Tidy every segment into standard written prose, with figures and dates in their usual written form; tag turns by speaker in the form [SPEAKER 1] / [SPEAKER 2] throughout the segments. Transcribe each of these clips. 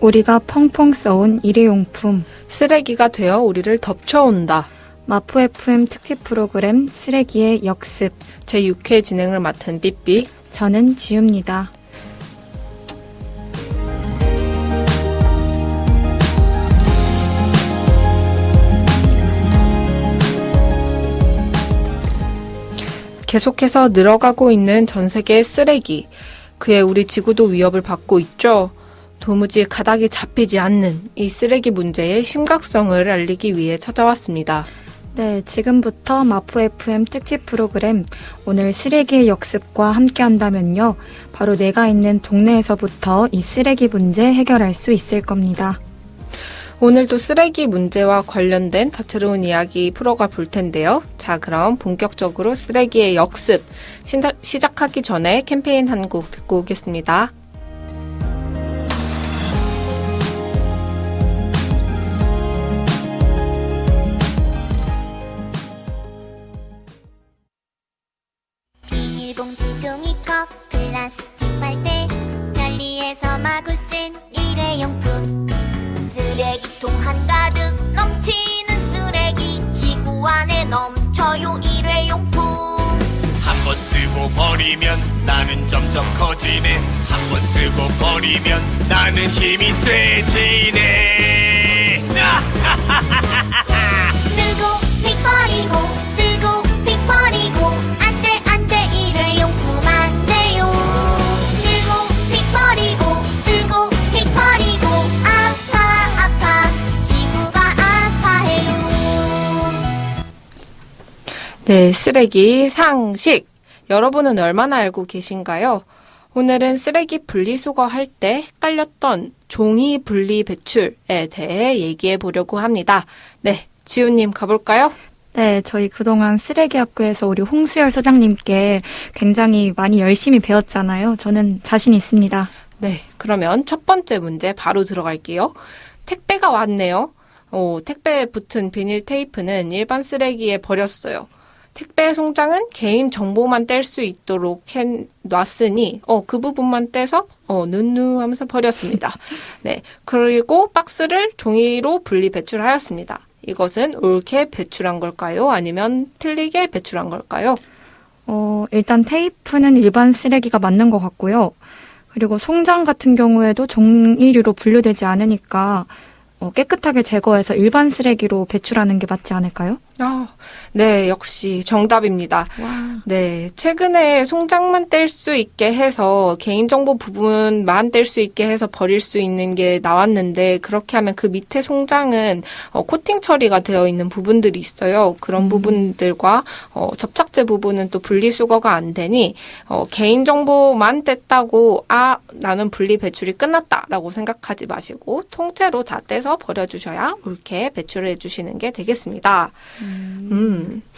[SPEAKER 1] 우리가 펑펑 써온 일회용품.
[SPEAKER 2] 쓰레기가 되어 우리를 덮쳐온다.
[SPEAKER 1] 마포 FM 특집 프로그램 쓰레기의 역습.
[SPEAKER 2] 제6회 진행을 맡은 삐삐.
[SPEAKER 1] 저는 지우입니다.
[SPEAKER 2] 계속해서 늘어가고 있는 전 세계의 쓰레기. 그에 우리 지구도 위협을 받고 있죠. 도무지 가닥이 잡히지 않는 이 쓰레기 문제의 심각성을 알리기 위해 찾아왔습니다.
[SPEAKER 1] 네, 지금부터 마포 FM 특집 프로그램 오늘 쓰레기의 역습과 함께 한다면요. 바로 내가 있는 동네에서부터 이 쓰레기 문제 해결할 수 있을 겁니다.
[SPEAKER 2] 오늘도 쓰레기 문제와 관련된 다채로운 이야기 풀어가 볼 텐데요. 자, 그럼 본격적으로 쓰레기의 역습 시작하기 전에 캠페인 한 곡 듣고 오겠습니다.
[SPEAKER 3] 비닐봉지, 종이컵, 플라스틱 빨대, 편리해서 마구 쓴 일회용품. 쓰레기통 한가득 넘치는 쓰레기, 지구 안에 넘쳐요 일회용품.
[SPEAKER 4] 한 번 쓰고 버리면 나는 점점 커지네. 한 번 쓰고 버리면 나는 힘이 세지네.
[SPEAKER 3] 쓰고 휙 버리고, 쓰고 휙 버리고, 안돼 안돼 일회용품 안 돼요. 쓰고 휙 버리고, 쓰고 휙 버리고, 아파 아파 지구가 아파해요.
[SPEAKER 2] 네, 쓰레기 상식. 여러분은 얼마나 알고 계신가요? 오늘은 쓰레기 분리수거 할 때 헷갈렸던 종이 분리 배출에 대해 얘기해 보려고 합니다. 네, 지우님 가볼까요?
[SPEAKER 1] 네, 저희 그동안 쓰레기학교에서 우리 홍수열 소장님께 굉장히 많이 열심히 배웠잖아요. 저는 자신 있습니다.
[SPEAKER 2] 네, 그러면 첫 번째 문제 바로 들어갈게요. 택배가 왔네요. 택배에 붙은 비닐 테이프는 일반 쓰레기에 버렸어요. 택배 송장은 개인 정보만 뗄 수 있도록 놨으니 그 부분만 떼서 눈누 하면서 버렸습니다. 네, 그리고 박스를 종이로 분리 배출하였습니다. 이것은 옳게 배출한 걸까요? 아니면 틀리게 배출한 걸까요?
[SPEAKER 1] 일단 테이프는 일반 쓰레기가 맞는 것 같고요. 그리고 송장 같은 경우에도 종이류로 분류되지 않으니까 깨끗하게 제거해서 일반 쓰레기로 배출하는 게 맞지 않을까요?
[SPEAKER 2] 네, 역시 정답입니다.
[SPEAKER 1] 와.
[SPEAKER 2] 네, 최근에 송장만 뗄 수 있게 해서 개인정보 부분만 뗄 수 있게 해서 버릴 수 있는 게 나왔는데 그렇게 하면 그 밑에 송장은 코팅 처리가 되어 있는 부분들이 있어요. 그런 부분들과 접착제 부분은 또 분리수거가 안 되니 개인정보만 뗐다고 나는 분리 배출이 끝났다라고 생각하지 마시고 통째로 다 떼서 버려주셔야 옳게 배출을 해주시는 게 되겠습니다.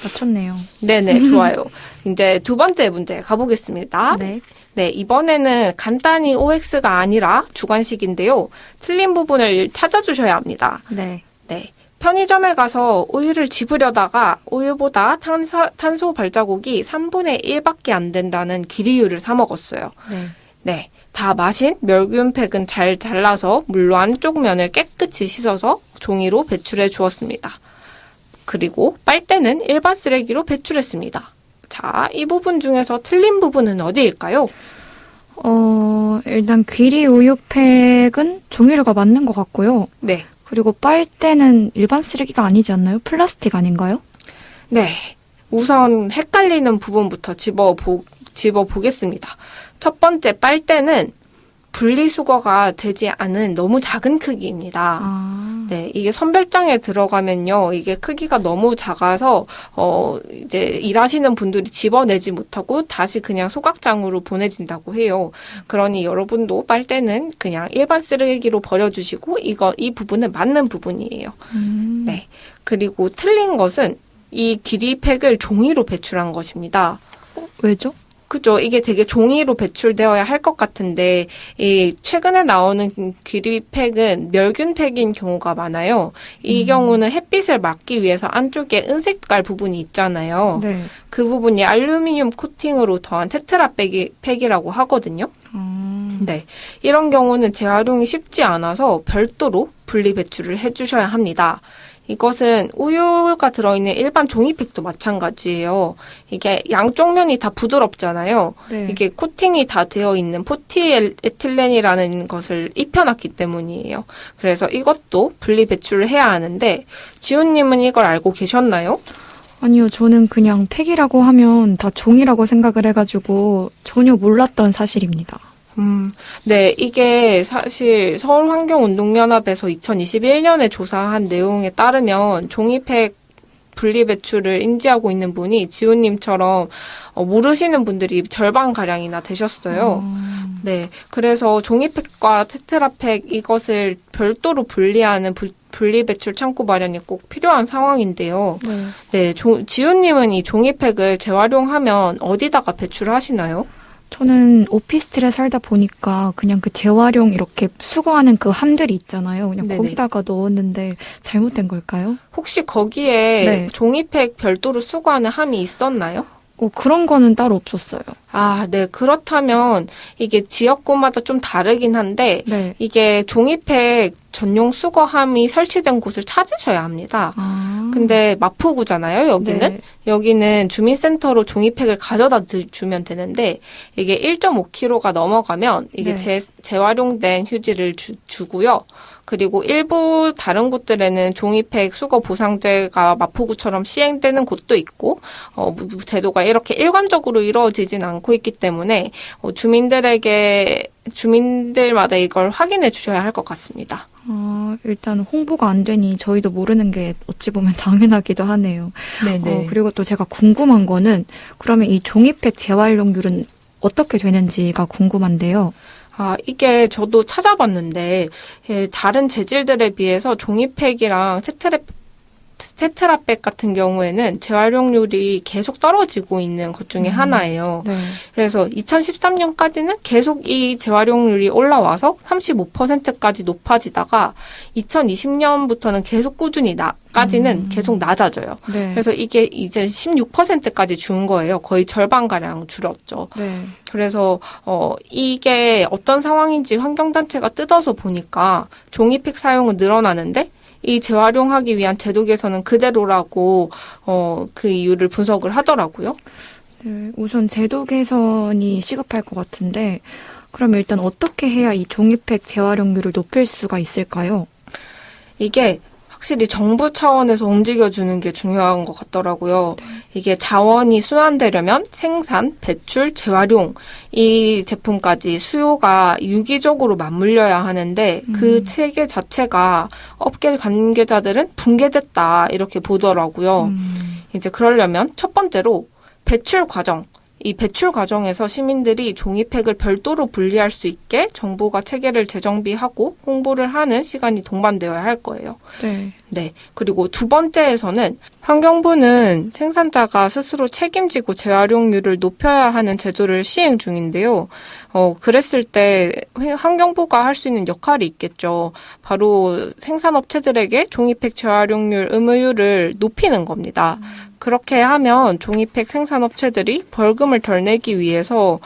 [SPEAKER 1] 맞췄네요.
[SPEAKER 2] 네네, 좋아요. 이제 두 번째 문제 가보겠습니다.
[SPEAKER 1] 네.
[SPEAKER 2] 네, 이번에는 간단히 OX가 아니라 주관식인데요. 틀린 부분을 찾아주셔야 합니다.
[SPEAKER 1] 네.
[SPEAKER 2] 네. 편의점에 가서 우유를 집으려다가 우유보다 탄소 발자국이 3분의 1밖에 안 된다는 기리유를 사 먹었어요.
[SPEAKER 1] 네.
[SPEAKER 2] 네. 다 마신 멸균팩은 잘 잘라서 물로 안쪽 면을 깨끗이 씻어서 종이로 배출해 주었습니다. 그리고 빨대는 일반 쓰레기로 배출했습니다. 자, 이 부분 중에서 틀린 부분은 어디일까요?
[SPEAKER 1] 일단 귀리 우유팩은 종이류가 맞는 것 같고요.
[SPEAKER 2] 네.
[SPEAKER 1] 그리고 빨대는 일반 쓰레기가 아니지 않나요? 플라스틱 아닌가요?
[SPEAKER 2] 네. 우선 헷갈리는 부분부터 집어보겠습니다. 첫 번째 빨대는 분리수거가 되지 않은 너무 작은 크기입니다. 네, 이게 선별장에 들어가면요, 이게 크기가 너무 작아서, 이제 일하시는 분들이 집어내지 못하고 다시 그냥 소각장으로 보내진다고 해요. 그러니 여러분도 빨대는 그냥 일반 쓰레기로 버려주시고, 이 부분은 맞는 부분이에요. 네. 그리고 틀린 것은 이 기리팩을 종이로 배출한 것입니다.
[SPEAKER 1] 왜죠?
[SPEAKER 2] 그죠. 이게 되게 종이로 배출되어야 할 것 같은데, 최근에 나오는 귀리팩은 멸균팩인 경우가 많아요. 이 경우는 햇빛을 막기 위해서 안쪽에 은색깔 부분이 있잖아요.
[SPEAKER 1] 네.
[SPEAKER 2] 그 부분이 알루미늄 코팅으로 더한 테트라팩이라고 하거든요. 네. 이런 경우는 재활용이 쉽지 않아서 별도로 분리 배출을 해주셔야 합니다. 이것은 우유가 들어있는 일반 종이팩도 마찬가지예요. 이게 양쪽 면이 다 부드럽잖아요.
[SPEAKER 1] 네.
[SPEAKER 2] 이게 코팅이 다 되어 있는 포티에틸렌이라는 것을 입혀놨기 때문이에요. 그래서 이것도 분리 배출을 해야 하는데 지호님은 이걸 알고 계셨나요?
[SPEAKER 1] 아니요, 저는 그냥 팩이라고 하면 다 종이라고 생각을 해가지고 전혀 몰랐던 사실입니다.
[SPEAKER 2] 네, 이게 사실 서울환경운동연합에서 2021년에 조사한 내용에 따르면 종이팩 분리 배출을 인지하고 있는 분이 지호님처럼 모르시는 분들이 절반가량이나 되셨어요. 네, 그래서 종이팩과 테트라팩 이것을 별도로 분리하는 분리 배출 창구 마련이 꼭 필요한 상황인데요. 네, 지호님은 이 종이팩을 재활용하면 어디다가 배출하시나요?
[SPEAKER 1] 저는 오피스텔에 살다 보니까 그냥 그 재활용 이렇게 수거하는 그 함들이 있잖아요. 그냥
[SPEAKER 2] 네네.
[SPEAKER 1] 거기다가 넣었는데 잘못된 걸까요?
[SPEAKER 2] 혹시 거기에
[SPEAKER 1] 네.
[SPEAKER 2] 종이팩 별도로 수거하는 함이 있었나요?
[SPEAKER 1] 그런 거는 따로 없었어요.
[SPEAKER 2] 아, 네. 그렇다면 이게 지역구마다 좀 다르긴 한데
[SPEAKER 1] 네.
[SPEAKER 2] 이게 종이팩 전용 수거함이 설치된 곳을 찾으셔야 합니다. 근데 마포구잖아요, 여기는.
[SPEAKER 1] 네.
[SPEAKER 2] 여기는 주민센터로 종이팩을 가져다 주면 되는데 이게 1.5kg가 넘어가면 이게
[SPEAKER 1] 네.
[SPEAKER 2] 재활용된 휴지를 주고요. 그리고 일부 다른 곳들에는 종이팩 수거 보상제가 마포구처럼 시행되는 곳도 있고 제도가 이렇게 일관적으로 이루어지진 않고 있기 때문에 주민들마다 이걸 확인해 주셔야 할 것 같습니다.
[SPEAKER 1] 일단 홍보가 안 되니 저희도 모르는 게 어찌 보면 당연하기도 하네요.
[SPEAKER 2] 네네.
[SPEAKER 1] 그리고 또 제가 궁금한 거는 그러면 이 종이팩 재활용률은 어떻게 되는지가 궁금한데요.
[SPEAKER 2] 아, 이게 저도 찾아봤는데, 다른 재질들에 비해서 종이팩이랑 테트라백 같은 경우에는 재활용률이 계속 떨어지고 있는 것 중에 하나예요.
[SPEAKER 1] 네.
[SPEAKER 2] 그래서 2013년까지는 계속 이 재활용률이 올라와서 35%까지 높아지다가 2020년부터는 계속 꾸준히 까지는 계속 낮아져요.
[SPEAKER 1] 네.
[SPEAKER 2] 그래서 이게 이제 16%까지 준 거예요. 거의 절반가량 줄었죠.
[SPEAKER 1] 네.
[SPEAKER 2] 그래서 이게 어떤 상황인지 환경단체가 뜯어서 보니까 종이팩 사용은 늘어나는데 이 재활용하기 위한 제도 개선은 그대로라고 그 이유를 분석을 하더라고요.
[SPEAKER 1] 네, 우선 제도 개선이 시급할 것 같은데 그럼 일단 어떻게 해야 이 종이팩 재활용률을 높일 수가 있을까요?
[SPEAKER 2] 이게 확실히 정부 차원에서 움직여주는 게 중요한 것 같더라고요. 이게 자원이 순환되려면 생산, 배출, 재활용 이 제품까지 수요가 유기적으로 맞물려야 하는데 그 체계 자체가 업계 관계자들은 붕괴됐다 이렇게 보더라고요. 이제 그러려면 첫 번째로 배출 과정. 이 배출 과정에서 시민들이 종이팩을 별도로 분리할 수 있게 정부가 체계를 재정비하고 홍보를 하는 시간이 동반되어야 할 거예요.
[SPEAKER 1] 네.
[SPEAKER 2] 네. 그리고 두 번째에서는 환경부는 생산자가 스스로 책임지고 재활용률을 높여야 하는 제도를 시행 중인데요. 그랬을 때 환경부가 할 수 있는 역할이 있겠죠. 바로 생산업체들에게 종이팩 재활용률 의무율을 높이는 겁니다. 그렇게 하면 종이팩 생산업체들이 벌금을 덜 내기 위해서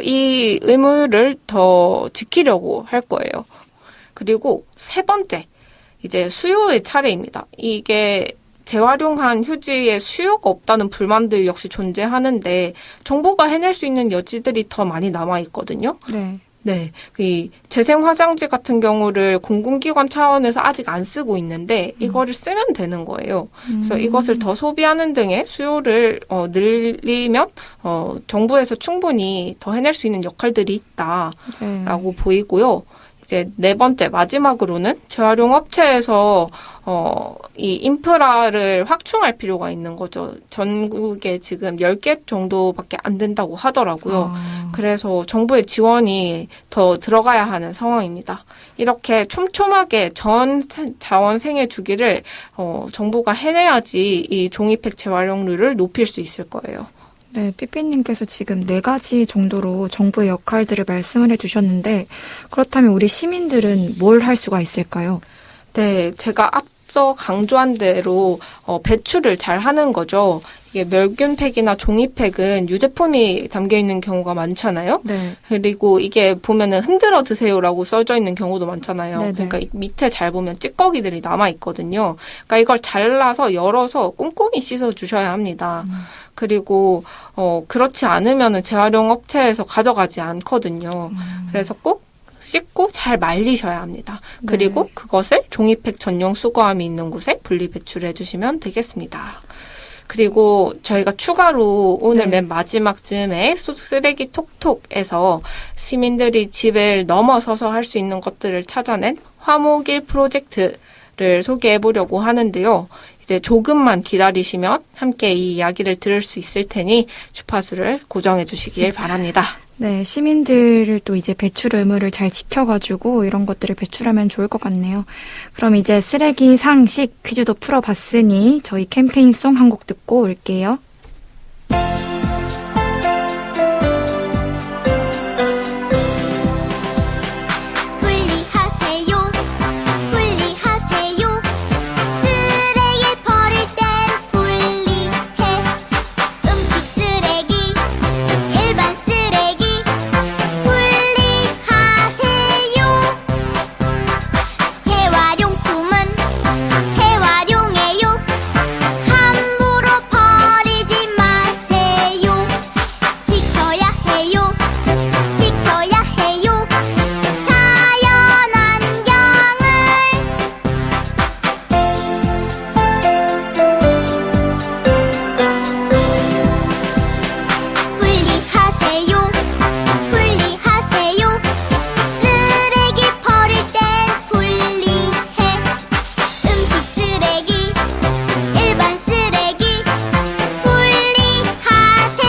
[SPEAKER 2] 이 의무율을 더 지키려고 할 거예요. 그리고 세 번째, 이제 수요의 차례입니다. 이게 재활용한 휴지에 수요가 없다는 불만들 역시 존재하는데 정부가 해낼 수 있는 여지들이 더 많이 남아 있거든요.
[SPEAKER 1] 네.
[SPEAKER 2] 네, 이 재생 화장지 같은 경우를 공공기관 차원에서 아직 안 쓰고 있는데 이거를 쓰면 되는 거예요. 그래서 이것을 더 소비하는 등의 수요를 늘리면 정부에서 충분히 더 해낼 수 있는 역할들이 있다라고 보이고요. 이제 네 번째 마지막으로는 재활용 업체에서 이 인프라를 확충할 필요가 있는 거죠. 전국에 지금 10개 정도밖에 안 된다고 하더라고요. 그래서 정부의 지원이 더 들어가야 하는 상황입니다. 이렇게 촘촘하게 전 자원 생애 주기를 정부가 해내야지 이 종이팩 재활용률을 높일 수 있을 거예요.
[SPEAKER 1] 네, 삐삐님께서 지금 4가지 정도로 정부의 역할들을 말씀을 해주셨는데 그렇다면 우리 시민들은 뭘 할 수가 있을까요?
[SPEAKER 2] 네, 제가 앞서 강조한 대로 배출을 잘 하는 거죠. 이게 멸균팩이나 종이팩은 유제품이 담겨 있는 경우가 많잖아요.
[SPEAKER 1] 네.
[SPEAKER 2] 그리고 이게 보면은 흔들어 드세요라고 써져 있는 경우도 많잖아요.
[SPEAKER 1] 네네.
[SPEAKER 2] 그러니까 이 밑에 잘 보면 찌꺼기들이 남아 있거든요. 그러니까 이걸 잘라서 열어서 꼼꼼히 씻어 주셔야 합니다. 그리고 그렇지 않으면은 재활용 업체에서 가져가지 않거든요. 그래서 꼭 씻고 잘 말리셔야 합니다. 그리고 그것을 종이팩 전용 수거함이 있는 곳에 분리 배출해 주시면 되겠습니다. 그리고 저희가 추가로 오늘 맨 마지막 즈음에 쓰레기 톡톡에서 시민들이 집을 넘어서서 할 수 있는 것들을 찾아낸 화목일 프로젝트를 소개해 보려고 하는데요. 이제 조금만 기다리시면 함께 이 이야기를 들을 수 있을 테니 주파수를 고정해 주시길 바랍니다.
[SPEAKER 1] 네, 시민들을 또 이제 배출 의무를 잘 지켜가지고 이런 것들을 배출하면 좋을 것 같네요. 그럼 이제 쓰레기 상식 퀴즈도 풀어봤으니 저희 캠페인송 한 곡 듣고 올게요.
[SPEAKER 3] 분리하세요 분리하세요 쓰레기 버릴 땐 분리해 음식 쓰레기 일반 쓰레기 분리하세요 재활용품은 재활용해요 함부로 버리지 마세요 지켜야 해요 지켜야 해요 자연환경을 분리하세요 분리하세요 쓰레기 버릴 땐 분리해 음식 쓰레기 일반 쓰레기 분리하세요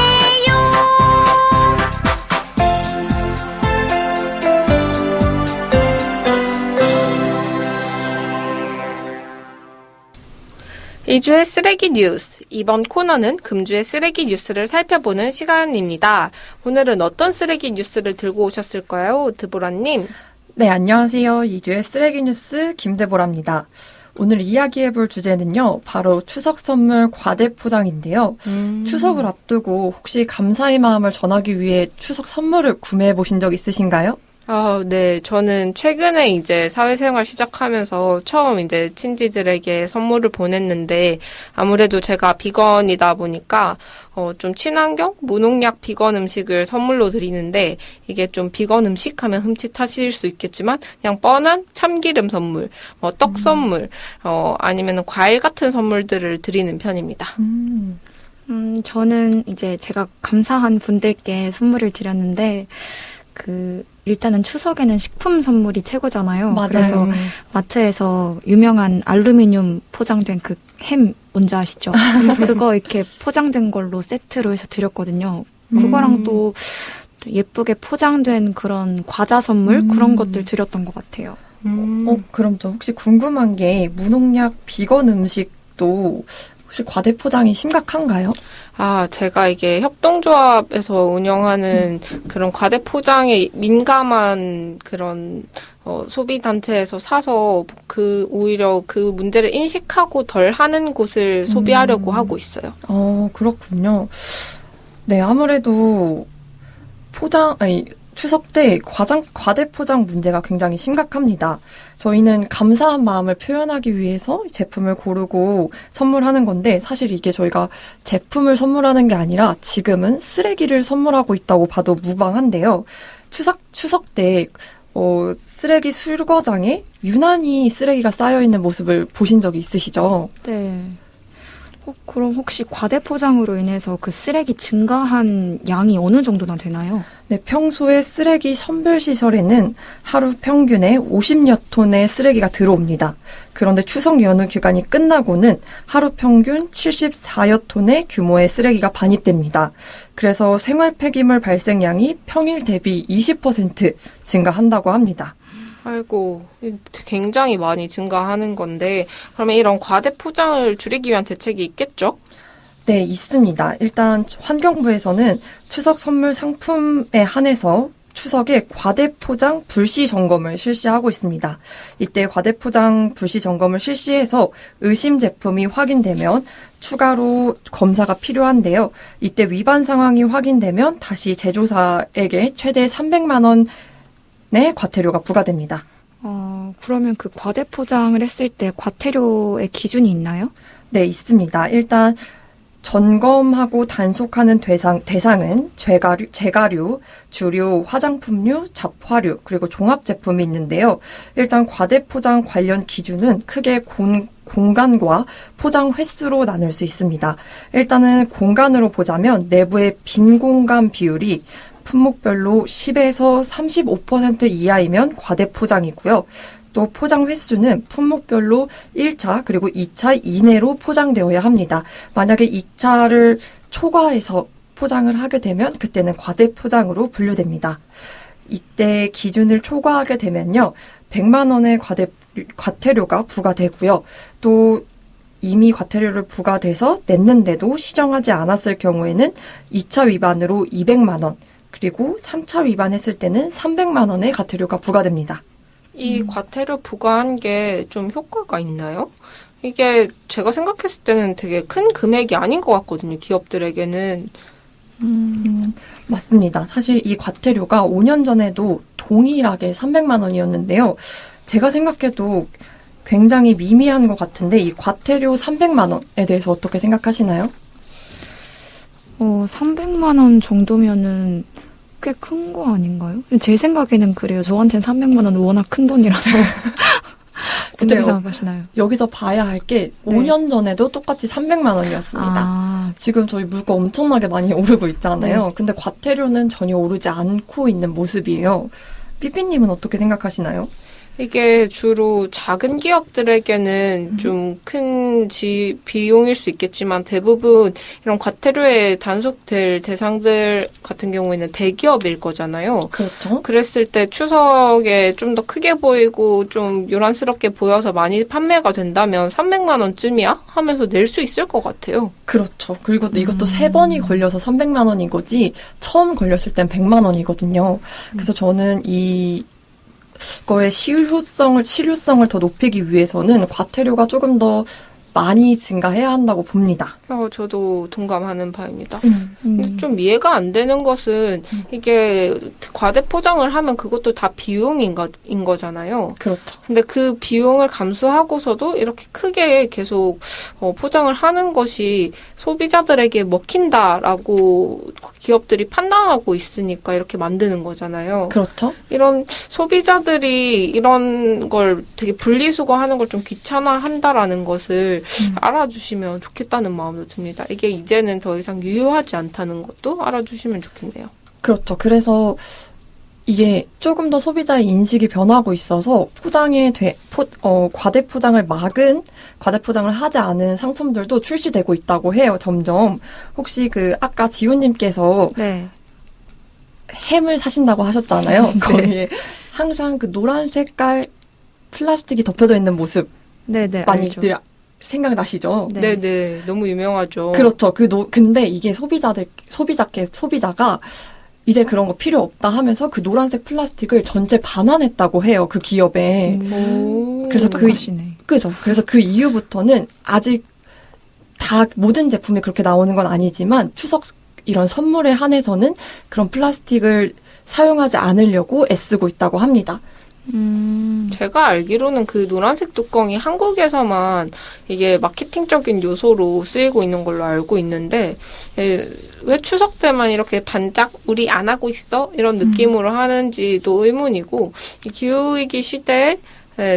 [SPEAKER 2] 이주의 쓰레기 뉴스. 이번 코너는 금주의 쓰레기 뉴스를 살펴보는 시간입니다. 오늘은 어떤 쓰레기 뉴스를 들고 오셨을까요? 드보라님.
[SPEAKER 5] 네, 안녕하세요. 2주의 쓰레기 뉴스 김대보라입니다. 오늘 이야기해볼 주제는요, 바로 추석 선물 과대 포장인데요. 추석을 앞두고 혹시 감사의 마음을 전하기 위해 추석 선물을 구매해 보신 적 있으신가요?
[SPEAKER 2] 네. 저는 최근에 이제 사회생활 시작하면서 처음 이제 친지들에게 선물을 보냈는데 아무래도 제가 비건이다 보니까 좀 친환경, 무농약 비건 음식을 선물로 드리는데 이게 좀 비건 음식 하면 흠칫하실 수 있겠지만 그냥 뻔한 참기름 선물, 떡 선물, 아니면 과일 같은 선물들을 드리는 편입니다.
[SPEAKER 1] 저는 이제 제가 감사한 분들께 선물을 드렸는데, 일단은 추석에는 식품 선물이 최고잖아요.
[SPEAKER 5] 맞아요.
[SPEAKER 1] 그래서 마트에서 유명한 알루미늄 포장된 그 햄 뭔지 아시죠? 그거 이렇게 포장된 걸로 세트로 해서 드렸거든요. 그거랑 또 예쁘게 포장된 그런 과자 선물 그런 것들 드렸던 것 같아요.
[SPEAKER 5] 그럼 저 혹시 궁금한 게 무농약 비건 음식도 혹시 과대 포장이 심각한가요?
[SPEAKER 2] 제가 이게 협동조합에서 운영하는 그런 과대 포장에 민감한 그런 소비단체에서 사서 오히려 그 문제를 인식하고 덜 하는 곳을 소비하려고 하고 있어요.
[SPEAKER 5] 그렇군요. 네, 아무래도 추석 때 과대 포장 문제가 굉장히 심각합니다. 저희는 감사한 마음을 표현하기 위해서 제품을 고르고 선물하는 건데 사실 이게 저희가 제품을 선물하는 게 아니라 지금은 쓰레기를 선물하고 있다고 봐도 무방한데요. 추석 때 쓰레기 수거장에 유난히 쓰레기가 쌓여있는 모습을 보신 적이 있으시죠?
[SPEAKER 1] 네. 그럼 혹시 과대 포장으로 인해서 그 쓰레기 증가한 양이 어느 정도나 되나요?
[SPEAKER 5] 네, 평소에 쓰레기 선별 시설에는 하루 평균에 50여 톤의 쓰레기가 들어옵니다. 그런데 추석 연휴 기간이 끝나고는 하루 평균 74여 톤의 규모의 쓰레기가 반입됩니다. 그래서 생활 폐기물 발생량이 평일 대비 20% 증가한다고 합니다.
[SPEAKER 2] 아이고, 굉장히 많이 증가하는 건데, 그러면 이런 과대 포장을 줄이기 위한 대책이 있겠죠?
[SPEAKER 5] 네, 있습니다. 일단 환경부에서는 추석 선물 상품에 한해서 추석에 과대포장 불시 점검을 실시하고 있습니다. 이때 과대포장 불시 점검을 실시해서 의심 제품이 확인되면 추가로 검사가 필요한데요. 이때 위반 상황이 확인되면 다시 제조사에게 최대 300만 원의 과태료가 부과됩니다.
[SPEAKER 1] 그러면 그 과대포장을 했을 때 과태료의 기준이 있나요?
[SPEAKER 5] 네, 있습니다. 일단 점검하고 단속하는 대상은 제가류, 주류, 화장품류, 잡화류, 그리고 종합제품이 있는데요. 일단 과대포장 관련 기준은 크게 공간과 포장 횟수로 나눌 수 있습니다. 일단은 공간으로 보자면 내부의 빈 공간 비율이 품목별로 10에서 35% 이하이면 과대포장이고요. 또 포장 횟수는 품목별로 1차 그리고 2차 이내로 포장되어야 합니다. 만약에 2차를 초과해서 포장을 하게 되면 그때는 과대포장으로 분류됩니다. 이때 기준을 초과하게 되면요. 100만 원의 과태료가 부과되고요. 또 이미 과태료를 부과돼서 냈는데도 시정하지 않았을 경우에는 2차 위반으로 200만 원, 그리고 3차 위반했을 때는 300만 원의 과태료가 부과됩니다.
[SPEAKER 2] 이 과태료 부과한 게 좀 효과가 있나요? 이게 제가 생각했을 때는 되게 큰 금액이 아닌 것 같거든요. 기업들에게는.
[SPEAKER 5] 맞습니다. 사실 이 과태료가 5년 전에도 동일하게 300만 원이었는데요. 제가 생각해도 굉장히 미미한 것 같은데 이 과태료 300만 원에 대해서 어떻게 생각하시나요?
[SPEAKER 1] 300만 원 정도면은 꽤 큰 거 아닌가요? 제 생각에는 그래요. 저한테는 300만 원은 워낙 큰 돈이라서. 어떻게 생각하시나요?
[SPEAKER 5] 여기서 봐야 할 게
[SPEAKER 1] 네.
[SPEAKER 5] 5년 전에도 똑같이 300만 원이었습니다. 지금 저희 물가 엄청나게 많이 오르고 있잖아요.
[SPEAKER 1] 네.
[SPEAKER 5] 근데 과태료는 전혀 오르지 않고 있는 모습이에요. 삐삐님은 어떻게 생각하시나요?
[SPEAKER 2] 이게 주로 작은 기업들에게는 좀 큰 비용일 수 있겠지만 대부분 이런 과태료에 단속될 대상들 같은 경우에는 대기업일 거잖아요.
[SPEAKER 5] 그렇죠.
[SPEAKER 2] 그랬을 때 추석에 좀 더 크게 보이고 좀 요란스럽게 보여서 많이 판매가 된다면 300만 원쯤이야? 하면서 낼 수 있을 것 같아요.
[SPEAKER 5] 그렇죠. 그리고 또 이것도 3번이 걸려서 300만 원인 거지 처음 걸렸을 땐 100만 원이거든요. 그래서 저는 이거의 실효성을 더 높이기 위해서는 과태료가 조금 더 많이 증가해야 한다고 봅니다.
[SPEAKER 2] 저도 동감하는 바입니다.
[SPEAKER 1] 음.
[SPEAKER 2] 좀 이해가 안 되는 것은 이게 과대포장을 하면 그것도 다 비용인 거잖아요.
[SPEAKER 5] 그렇죠.
[SPEAKER 2] 근데 그 비용을 감수하고서도 이렇게 크게 계속 포장을 하는 것이 소비자들에게 먹힌다라고 기업들이 판단하고 있으니까 이렇게 만드는 거잖아요.
[SPEAKER 5] 그렇죠.
[SPEAKER 2] 이런 소비자들이 이런 걸 되게 분리수거하는 걸 좀 귀찮아한다라는 것을 알아주시면 좋겠다는 마음도 듭니다. 이게 이제는 더 이상 유효하지 않다는 것도 알아주시면 좋겠네요.
[SPEAKER 5] 그렇죠. 그래서 이게 조금 더 소비자의 인식이 변하고 있어서 과대포장을 과대포장을 하지 않은 상품들도 출시되고 있다고 해요, 점점. 혹시 아까 지훈님께서
[SPEAKER 1] 네.
[SPEAKER 5] 햄을 사신다고 하셨잖아요.
[SPEAKER 1] 네.
[SPEAKER 5] 거기에 항상 노란 색깔 플라스틱이 덮여져 있는 모습
[SPEAKER 1] 네네.
[SPEAKER 5] 많이들 생각나시죠?
[SPEAKER 1] 네.
[SPEAKER 2] 네네. 너무 유명하죠.
[SPEAKER 5] 그렇죠. 근데 이게 소비자가 이제 그런 거 필요 없다 하면서 그 노란색 플라스틱을 전체 반환했다고 해요. 그 기업에. 그래서
[SPEAKER 1] 똑똑하시네.
[SPEAKER 5] 그죠. 그래서 그 이후부터는 아직 모든 제품이 그렇게 나오는 건 아니지만 추석 이런 선물에 한해서는 그런 플라스틱을 사용하지 않으려고 애쓰고 있다고 합니다.
[SPEAKER 2] 제가 알기로는 그 노란색 뚜껑이 한국에서만 이게 마케팅적인 요소로 쓰이고 있는 걸로 알고 있는데 왜 추석 때만 이렇게 반짝 우리 안 하고 있어? 이런 느낌으로 하는지도 의문이고 이 기후위기 시대에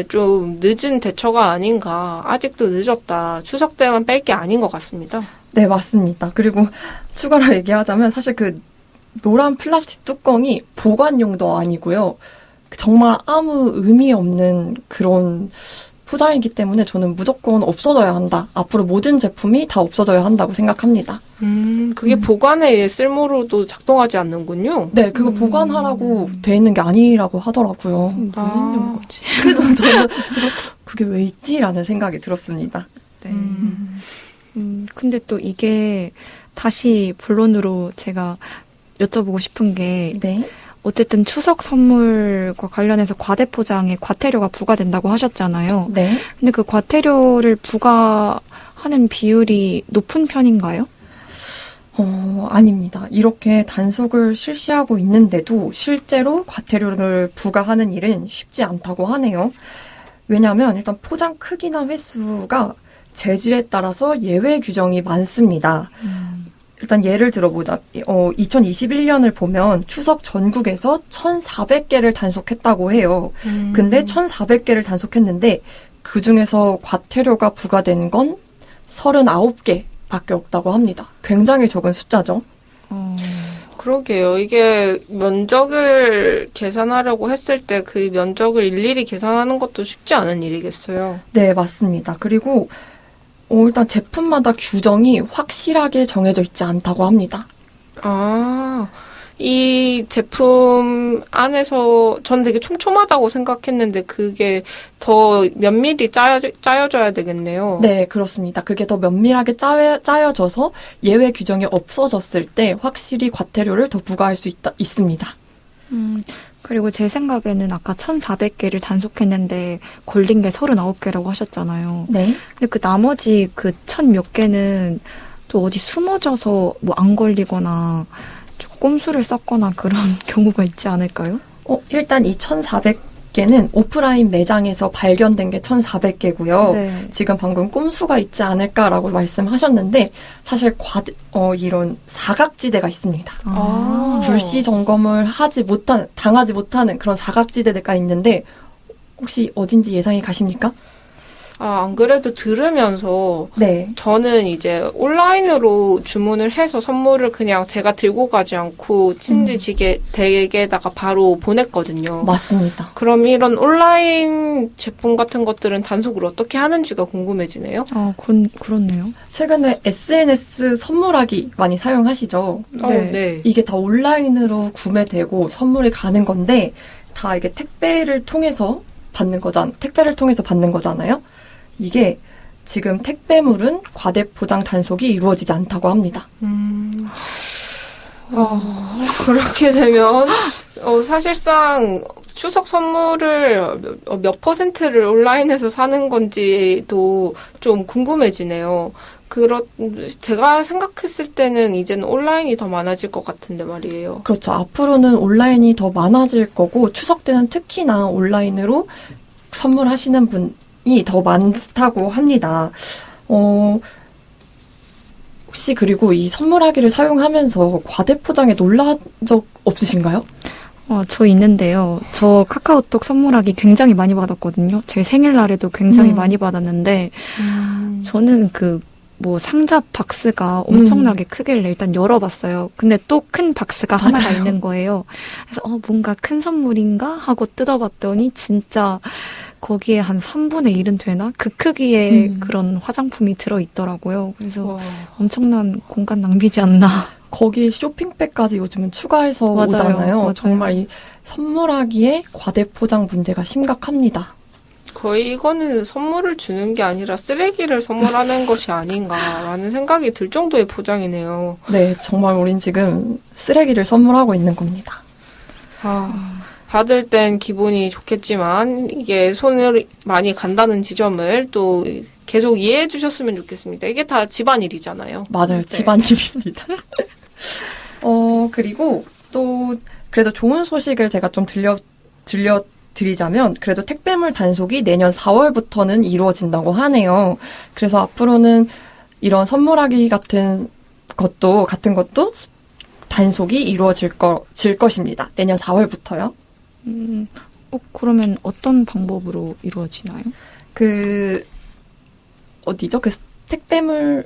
[SPEAKER 2] 좀 늦은 대처가 아닌가. 아직도 늦었다. 추석 때만 뺄 게 아닌 것 같습니다.
[SPEAKER 5] 네, 맞습니다. 그리고 추가로 얘기하자면 사실 그 노란 플라스틱 뚜껑이 보관용도 아니고요. 정말 아무 의미 없는 그런 포장이기 때문에 저는 무조건 없어져야 한다. 앞으로 모든 제품이 다 없어져야 한다고 생각합니다.
[SPEAKER 2] 그게 보관에 쓸모로도 작동하지 않는군요.
[SPEAKER 5] 네, 그거 보관하라고 돼 있는 게 아니라고 하더라고요.
[SPEAKER 1] 뭐 있는 거지?
[SPEAKER 5] 그래서 저는 그게 왜 있지라는 생각이 들었습니다.
[SPEAKER 1] 네. 근데 또 이게 다시 본론으로 제가 여쭤보고 싶은 게
[SPEAKER 5] 네.
[SPEAKER 1] 어쨌든 추석 선물과 관련해서 과대포장에 과태료가 부과된다고 하셨잖아요.
[SPEAKER 5] 네.
[SPEAKER 1] 근데 그 과태료를 부과하는 비율이 높은 편인가요?
[SPEAKER 5] 아닙니다. 이렇게 단속을 실시하고 있는데도 실제로 과태료를 부과하는 일은 쉽지 않다고 하네요. 왜냐하면 일단 포장 크기나 횟수가 재질에 따라서 예외 규정이 많습니다. 일단 예를 들어보자. 2021년을 보면 추석 전국에서 1,400개를 단속했다고 해요. 근데 1,400개를 단속했는데 그중에서 과태료가 부과된 건 39개밖에 없다고 합니다. 굉장히 적은 숫자죠.
[SPEAKER 2] 그러게요. 이게 면적을 계산하려고 했을 때 그 면적을 일일이 계산하는 것도 쉽지 않은 일이겠어요.
[SPEAKER 5] 네, 맞습니다. 그리고 일단 제품마다 규정이 확실하게 정해져 있지 않다고 합니다.
[SPEAKER 2] 이 제품 안에서 전 되게 촘촘하다고 생각했는데 그게 더 면밀히 짜여져야 되겠네요.
[SPEAKER 5] 네, 그렇습니다. 그게 더 면밀하게 짜여져서 예외 규정이 없어졌을 때 확실히 과태료를 더 부과할 수 있습니다.
[SPEAKER 1] 그리고 제 생각에는 아까 1,400개를 단속했는데 걸린 게 39개라고 하셨잖아요.
[SPEAKER 5] 네.
[SPEAKER 1] 근데 그 나머지 그 1,000 몇 개는 또 어디 숨어져서 뭐 안 걸리거나 좀 꼼수를 썼거나 그런 경우가 있지 않을까요?
[SPEAKER 5] 일단 이 1,400개는 오프라인 매장에서 발견된 게 1,400개고요.
[SPEAKER 1] 네.
[SPEAKER 5] 지금 방금 꼼수가 있지 않을까라고 말씀하셨는데 사실 이런 사각지대가 있습니다. 불시 점검을 당하지 못하는 그런 사각지대가 있는데 혹시 어딘지 예상이 가십니까?
[SPEAKER 2] 안 그래도 들으면서
[SPEAKER 5] 네.
[SPEAKER 2] 저는 이제 온라인으로 주문을 해서 선물을 그냥 제가 들고 가지 않고 친지 댁에다가 바로 보냈거든요.
[SPEAKER 5] 맞습니다.
[SPEAKER 2] 그럼 이런 온라인 제품 같은 것들은 단속을 어떻게 하는지가 궁금해지네요.
[SPEAKER 1] 그렇네요.
[SPEAKER 5] 최근에 SNS 선물하기 많이 사용하시죠?
[SPEAKER 2] 네.
[SPEAKER 5] 이게 다 온라인으로 구매되고 선물이 가는 건데 다 이게 택배를 통해서 받는 거잖아요. 이게 지금 택배물은 과대포장 단속이 이루어지지 않다고 합니다.
[SPEAKER 2] 그렇게 되면 사실상 추석 선물을 몇 퍼센트를 온라인에서 사는 건지도 좀 궁금해지네요. 제가 생각했을 때는 이제는 온라인이 더 많아질 것 같은데 말이에요.
[SPEAKER 5] 그렇죠. 앞으로는 온라인이 더 많아질 거고 추석 때는 특히나 온라인으로 선물하시는 분이 더 많다고 합니다. 혹시 그리고 이 선물하기를 사용하면서 과대포장에 놀란 적 없으신가요?
[SPEAKER 1] 저 있는데요. 저 카카오톡 선물하기 굉장히 많이 받았거든요. 제 생일날에도 굉장히 많이 받았는데 저는 상자 박스가 엄청나게 크길래 일단 열어봤어요. 근데 또 큰 박스가 하나가 있는 거예요. 그래서 뭔가 큰 선물인가 하고 뜯어봤더니 진짜 거기에 한 3분의 1은 되나? 그 크기의 그런 화장품이 들어있더라고요. 그래서 엄청난 공간 낭비지 않나.
[SPEAKER 5] 거기에 쇼핑백까지 요즘은 추가해서
[SPEAKER 1] 맞아요.
[SPEAKER 5] 오잖아요.
[SPEAKER 1] 맞아요.
[SPEAKER 5] 정말 이 선물하기에 과대포장 문제가 심각합니다.
[SPEAKER 2] 거의 이거는 선물을 주는 게 아니라 쓰레기를 선물하는 것이 아닌가라는 생각이 들 정도의 포장이네요.
[SPEAKER 5] 네, 정말 우린 지금 쓰레기를 선물하고 있는 겁니다.
[SPEAKER 2] 받을 땐 기분이 좋겠지만 이게 손을 많이 간다는 지점을 또 계속 이해해 주셨으면 좋겠습니다. 이게 다 집안일이잖아요.
[SPEAKER 5] 맞아요.
[SPEAKER 2] 네.
[SPEAKER 5] 집안일입니다. 그리고 또 그래도 좋은 소식을 제가 좀 들려드리자면 그래도 택배물 단속이 내년 4월부터는 이루어진다고 하네요. 그래서 앞으로는 이런 선물하기 같은 것도 단속이 이루어질 것입니다. 내년 4월부터요.
[SPEAKER 1] 그러면 어떤 방법으로 이루어지나요?
[SPEAKER 5] 어디죠? 택배물이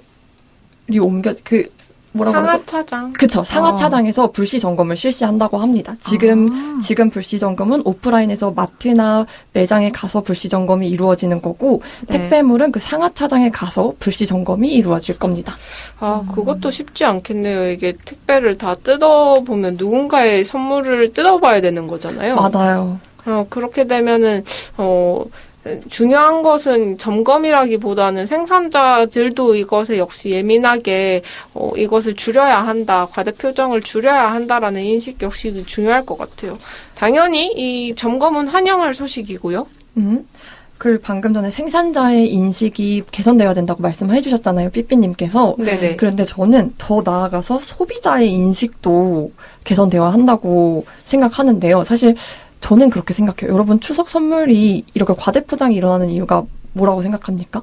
[SPEAKER 2] 상하차장.
[SPEAKER 5] 그쵸. 상하차장에서 불시 점검을 실시한다고 합니다. 지금 불시 점검은 오프라인에서 마트나 매장에 가서 불시 점검이 이루어지는 거고,
[SPEAKER 1] 네.
[SPEAKER 5] 택배물은 그 상하차장에 가서 불시 점검이 이루어질 겁니다.
[SPEAKER 2] 그것도 쉽지 않겠네요. 이게 택배를 다 뜯어보면 누군가의 선물을 뜯어봐야 되는 거잖아요.
[SPEAKER 5] 맞아요.
[SPEAKER 2] 그렇게 되면은, 중요한 것은 점검이라기보다는 생산자들도 이것에 역시 예민하게 이것을 줄여야 한다, 과대 표정을 줄여야 한다라는 인식 역시 중요할 것 같아요. 당연히 이 점검은 환영할 소식이고요.
[SPEAKER 5] 그 방금 전에 생산자의 인식이 개선되어야 된다고 말씀해 주셨잖아요, 삐삐님께서.
[SPEAKER 2] 네네.
[SPEAKER 5] 그런데 저는 더 나아가서 소비자의 인식도 개선되어야 한다고 생각하는데요. 사실 저는 그렇게 생각해요. 여러분, 추석 선물이 이렇게 과대포장이 일어나는 이유가 뭐라고 생각합니까?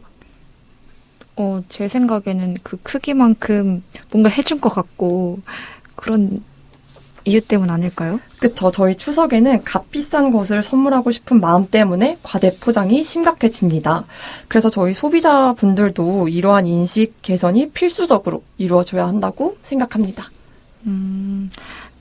[SPEAKER 1] 제 생각에는 그 크기만큼 뭔가 해준 것 같고 그런 이유 때문 아닐까요?
[SPEAKER 5] 그쵸. 저희 추석에는 값비싼 것을 선물하고 싶은 마음 때문에 과대포장이 심각해집니다. 그래서 저희 소비자분들도 이러한 인식 개선이 필수적으로 이루어져야 한다고 생각합니다.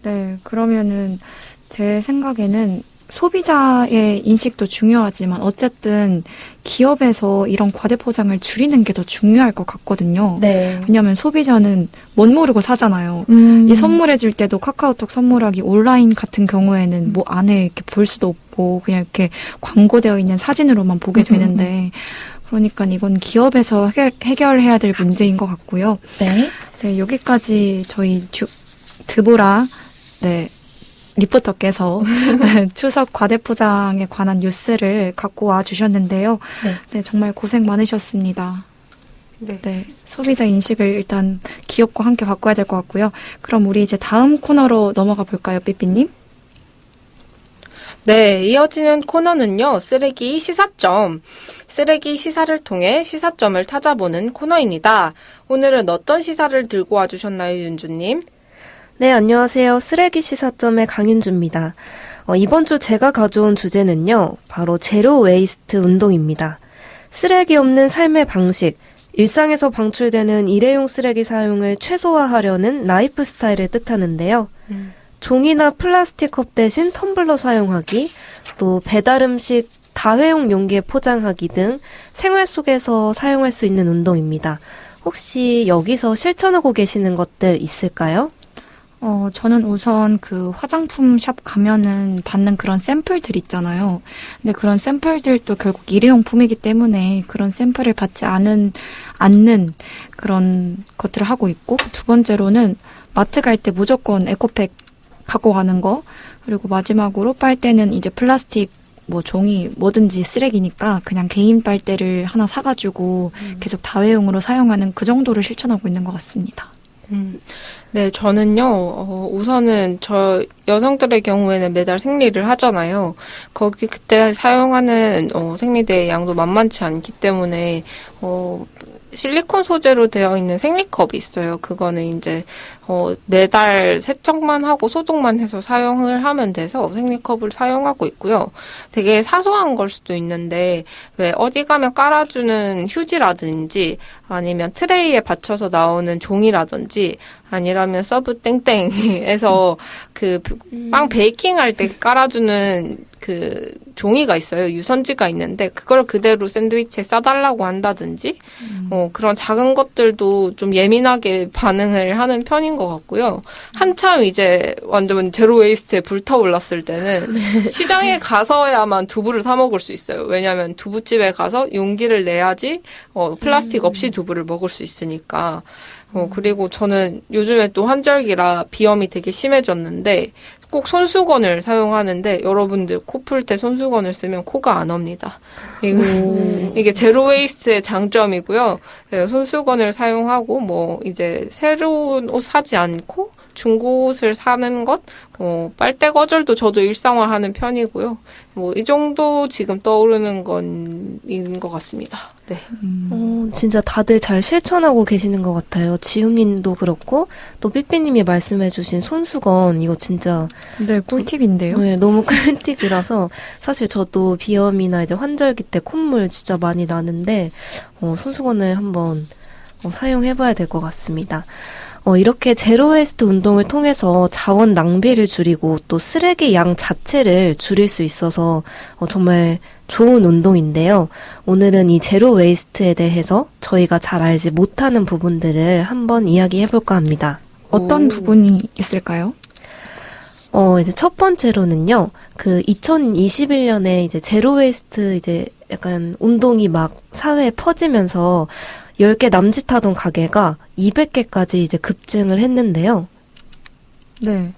[SPEAKER 1] 네, 그러면은 제 생각에는 소비자의 인식도 중요하지만 어쨌든 기업에서 이런 과대포장을 줄이는 게 더 중요할 것 같거든요.
[SPEAKER 5] 네.
[SPEAKER 1] 왜냐하면 소비자는 못 모르고 사잖아요. 이 선물해줄 때도 카카오톡 선물하기 온라인 같은 경우에는 뭐 안에 이렇게 볼 수도 없고 그냥 이렇게 광고되어 있는 사진으로만 보게 되는데 그러니까 이건 기업에서 해결해야 될 문제인 것 같고요.
[SPEAKER 5] 네.
[SPEAKER 1] 네, 여기까지 저희 드보라 리포터께서 추석 과대포장에 관한 뉴스를 갖고 와 주셨는데요. 네, 정말 고생 많으셨습니다. 네, 소비자 인식을 일단 기업과 함께 바꿔야 될 것 같고요. 그럼 우리 이제 다음 코너로 넘어가 볼까요, 삐삐님?
[SPEAKER 2] 네, 이어지는 코너는요, 쓰레기 시사점. 쓰레기 시사를 통해 시사점을 찾아보는 코너입니다. 오늘은 어떤 시사를 들고 와주셨나요, 윤주님?
[SPEAKER 6] 네, 안녕하세요. 쓰레기 시사점의 강윤주입니다. 이번 주 제가 가져온 주제는요, 바로 제로 웨이스트 운동입니다. 쓰레기 없는 삶의 방식, 일상에서 방출되는 일회용 쓰레기 사용을 최소화하려는 라이프 스타일을 뜻하는데요. 종이나 플라스틱 컵 대신 텀블러 사용하기, 또 배달 음식 다회용 용기에 포장하기 등 생활 속에서 사용할 수 있는 운동입니다. 혹시 여기서 실천하고 계시는 것들 있을까요?
[SPEAKER 1] 저는 우선 그 화장품 샵 가면은 받는 그런 샘플들 있잖아요. 근데 그런 샘플들도 결국 일회용품이기 때문에 그런 샘플을 받지 않는 그런 것들을 하고 있고, 두 번째로는 마트 갈 때 무조건 에코백 갖고 가는 거, 그리고 마지막으로 빨대는 이제 플라스틱 뭐 종이 뭐든지 쓰레기니까 그냥 개인 빨대를 하나 사가지고 계속 다회용으로 사용하는 그 정도를 실천하고 있는 것 같습니다.
[SPEAKER 2] 네, 저는요, 우선은 저 여성들의 경우에는 매달 생리를 하잖아요. 거기 그때 사용하는 생리대의 양도 만만치 않기 때문에 실리콘 소재로 되어 있는 생리컵이 있어요. 그거는 이제 매달 세척만 하고 소독만 해서 사용을 하면 돼서 생리컵을 사용하고 있고요. 되게 사소한 걸 수도 있는데 왜 어디 가면 깔아주는 휴지라든지 아니면 트레이에 받쳐서 나오는 종이라든지 아니라면 서브 땡땡에서 그 빵 베이킹 할 때 깔아주는 그 종이가 있어요. 유선지가 있는데 그걸 그대로 샌드위치에 싸달라고 한다든지 그런 작은 것들도 좀 예민하게 반응을 하는 편인 것 같고요. 한참 이제 완전 제로 웨이스트에 불타올랐을 때는 시장에 가서야만 두부를 사 먹을 수 있어요. 왜냐하면 두부집에 가서 용기를 내야지 플라스틱 없이 두부를 먹을 수 있으니까. 그리고 저는 요즘에 또 환절기라 비염이 되게 심해졌는데 꼭 손수건을 사용하는데 여러분들 코 풀 때 손수건을 쓰면 코가 안 옵니다. 이게 제로 웨이스트의 장점이고요. 손수건을 사용하고 뭐 이제 새로운 옷 사지 않고 중고 옷을 사는 것, 빨대 거절도 저도 일상화하는 편이고요. 뭐 이 정도 지금 떠오르는 건인 것 같습니다. 네.
[SPEAKER 6] 진짜 다들 잘 실천하고 계시는 것 같아요. 지훈님도 그렇고 또 삐삐님이 말씀해주신 손수건 이거 진짜
[SPEAKER 1] 네, 꿀팁인데요.
[SPEAKER 6] 네, 너무 꿀팁이라서 사실 저도 비염이나 이제 환절기 때 콧물 진짜 많이 나는데 손수건을 한번 사용해봐야 될 것 같습니다. 이렇게 제로 웨이스트 운동을 통해서 자원 낭비를 줄이고 또 쓰레기 양 자체를 줄일 수 있어서 정말 좋은 운동인데요. 오늘은 이 제로 웨이스트에 대해서 저희가 잘 알지 못하는 부분들을 한번 이야기해볼까 합니다.
[SPEAKER 1] 어떤 부분이 있을까요?
[SPEAKER 6] 이제 첫 번째로는요, 2021년에 이제 제로 웨이스트 이제 약간 운동이 막 사회에 퍼지면서 10개 남짓하던 가게가 200개까지 이제 급증을 했는데요.
[SPEAKER 1] 네.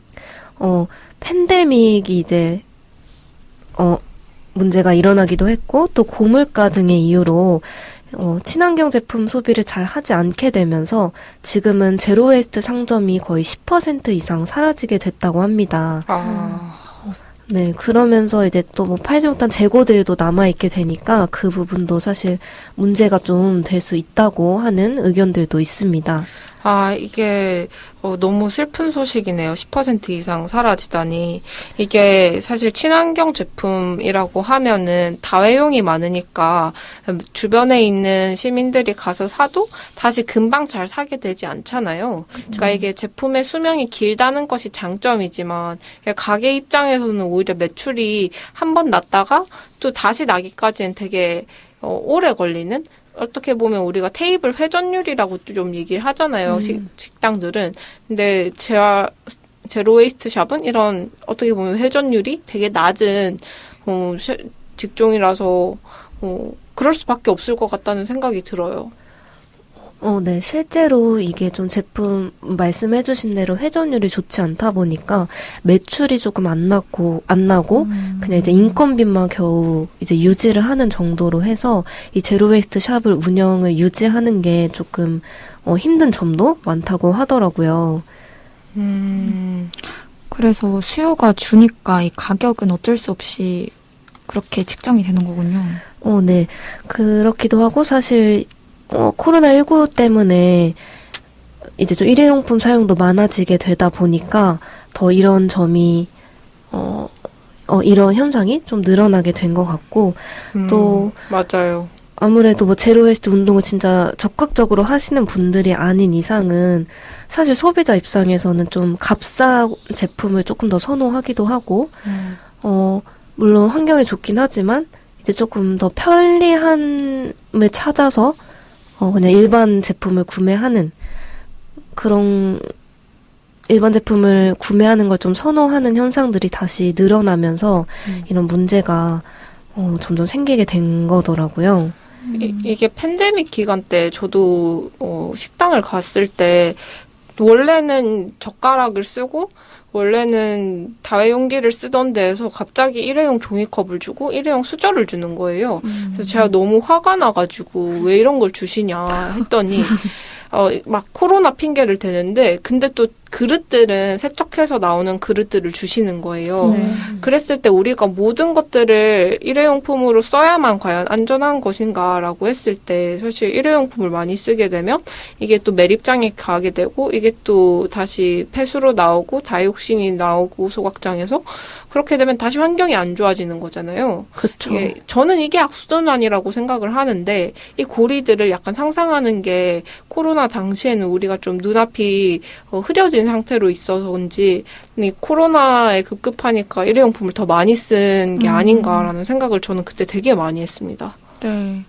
[SPEAKER 6] 팬데믹이 이제, 문제가 일어나기도 했고, 또 고물가 등의 이유로, 친환경 제품 소비를 잘 하지 않게 되면서 지금은 제로 웨이스트 상점이 거의 10% 이상 사라지게 됐다고 합니다. 네, 그러면서 이제 또 뭐 팔지 못한 재고들도 남아있게 되니까 그 부분도 사실 문제가 좀 될 수 있다고 하는 의견들도 있습니다.
[SPEAKER 2] 이게 너무 슬픈 소식이네요. 10% 이상 사라지다니. 이게 사실 친환경 제품이라고 하면은 다회용이 많으니까 주변에 있는 시민들이 가서 사도 다시 금방 잘 사게 되지 않잖아요. 그러니까 이게 제품의 수명이 길다는 것이 장점이지만 가게 입장에서는 오히려 매출이 한 번 났다가 또 다시 나기까지는 되게 오래 걸리는, 어떻게 보면 우리가 테이블 회전율이라고 좀 얘기를 하잖아요. 식당들은. 근데 제로 웨이스트 샵은 이런 어떻게 보면 회전율이 되게 낮은 직종이라서 그럴 수밖에 없을 것 같다는 생각이 들어요.
[SPEAKER 6] 네. 실제로 이게 좀 제품 말씀해주신 대로 회전율이 좋지 않다 보니까 매출이 조금 안 나고 그냥 이제 인건비만 겨우 이제 유지를 하는 정도로 해서 이 제로 웨이스트 샵을 운영을 유지하는 게 조금 힘든 점도 많다고 하더라고요.
[SPEAKER 1] 그래서 수요가 주니까 이 가격은 어쩔 수 없이 그렇게 책정이 되는 거군요.
[SPEAKER 6] 네. 그렇기도 하고 사실 코로나19 때문에 이제 좀 일회용품 사용도 많아지게 되다 보니까 더 이런 점이, 이런 현상이 좀 늘어나게 된 것 같고, 또,
[SPEAKER 2] 맞아요.
[SPEAKER 6] 아무래도 뭐 제로 웨이스트 운동을 진짜 적극적으로 하시는 분들이 아닌 이상은 사실 소비자 입장에서는 좀 값싼 제품을 조금 더 선호하기도 하고, 물론 환경에 좋긴 하지만, 이제 조금 더 편리함을 찾아서 그냥 일반 제품을 구매하는 그런 일반 제품을 구매하는 걸 좀 선호하는 현상들이 다시 늘어나면서 이런 문제가 점점 생기게 된 거더라고요.
[SPEAKER 2] 이게 팬데믹 기간 때 저도 식당을 갔을 때 원래는 젓가락을 쓰고 원래는 다회용기를 쓰던 데에서 갑자기 일회용 종이컵을 주고 일회용 수저를 주는 거예요. 그래서 제가 너무 화가 나가지고 왜 이런 걸 주시냐 했더니 막 코로나 핑계를 대는데 근데 또 그릇들은 세척해서 나오는 그릇들을 주시는 거예요.
[SPEAKER 1] 네.
[SPEAKER 2] 그랬을 때 우리가 모든 것들을 일회용품으로 써야만 과연 안전한 것인가라고 했을 때 사실 일회용품을 많이 쓰게 되면 이게 또 매립장에 가게 되고 이게 또 다시 폐수로 나오고 다이옥신이 나오고 소각장에서 그렇게 되면 다시 환경이 안 좋아지는 거잖아요.
[SPEAKER 6] 그렇죠.
[SPEAKER 2] 저는 이게 악순환이라고 생각을 하는데 이 고리들을 약간 상상하는 게 코로나 당시에는 우리가 좀 눈앞이 흐려진 상태로 있어서 그런지 이 코로나에 급급하니까 일회용품을 더 많이 쓴 게 아닌가라는 생각을 저는 그때 되게 많이 했습니다.
[SPEAKER 1] 네.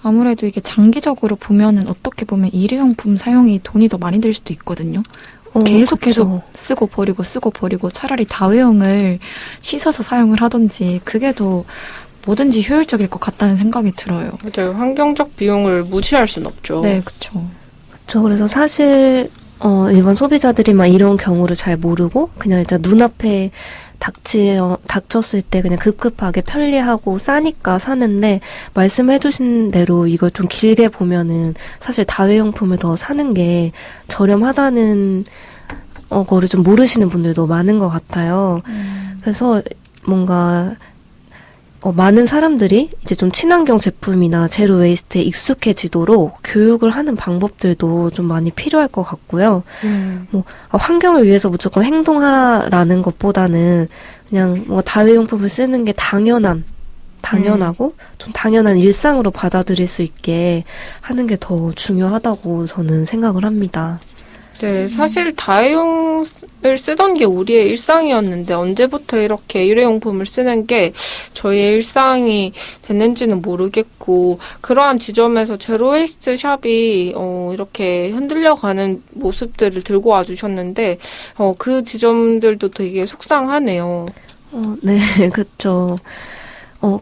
[SPEAKER 1] 아무래도 이게 장기적으로 보면은 어떻게 보면 일회용품 사용이 돈이 더 많이 들 수도 있거든요. 계속 쓰고 버리고 차라리 다회용을 씻어서 사용을 하든지 그게 더 뭐든지 효율적일 것 같다는 생각이 들어요.
[SPEAKER 2] 맞아요. 환경적 비용을 무시할 순 없죠.
[SPEAKER 1] 네, 그렇죠.
[SPEAKER 6] 그렇죠. 그래서 사실 일반 소비자들이 막 이런 경우를 잘 모르고 그냥 이제 눈앞에 닥쳤을 때 그냥 급급하게 편리하고 싸니까 사는데 말씀해주신 대로 이걸 좀 길게 보면은 사실 다회용품을 더 사는 게 저렴하다는 거를 좀 모르시는 분들도 많은 것 같아요. 그래서 뭔가 많은 사람들이 이제 좀 친환경 제품이나 제로 웨이스트에 익숙해지도록 교육을 하는 방법들도 좀 많이 필요할 것 같고요. 뭐 환경을 위해서 무조건 행동하라는 것보다는 그냥 뭐 다회용품을 쓰는 게 당연하고 좀 당연한 일상으로 받아들일 수 있게 하는 게 더 중요하다고 저는 생각을 합니다.
[SPEAKER 2] 네, 사실 다회용을 쓰던 게 우리의 일상이었는데 언제부터 이렇게 일회용품을 쓰는 게 저희의 일상이 됐는지는 모르겠고 그러한 지점에서 제로웨이스트 샵이 이렇게 흔들려가는 모습들을 들고 와주셨는데 그 지점들도 되게 속상하네요.
[SPEAKER 6] 네, 그렇죠.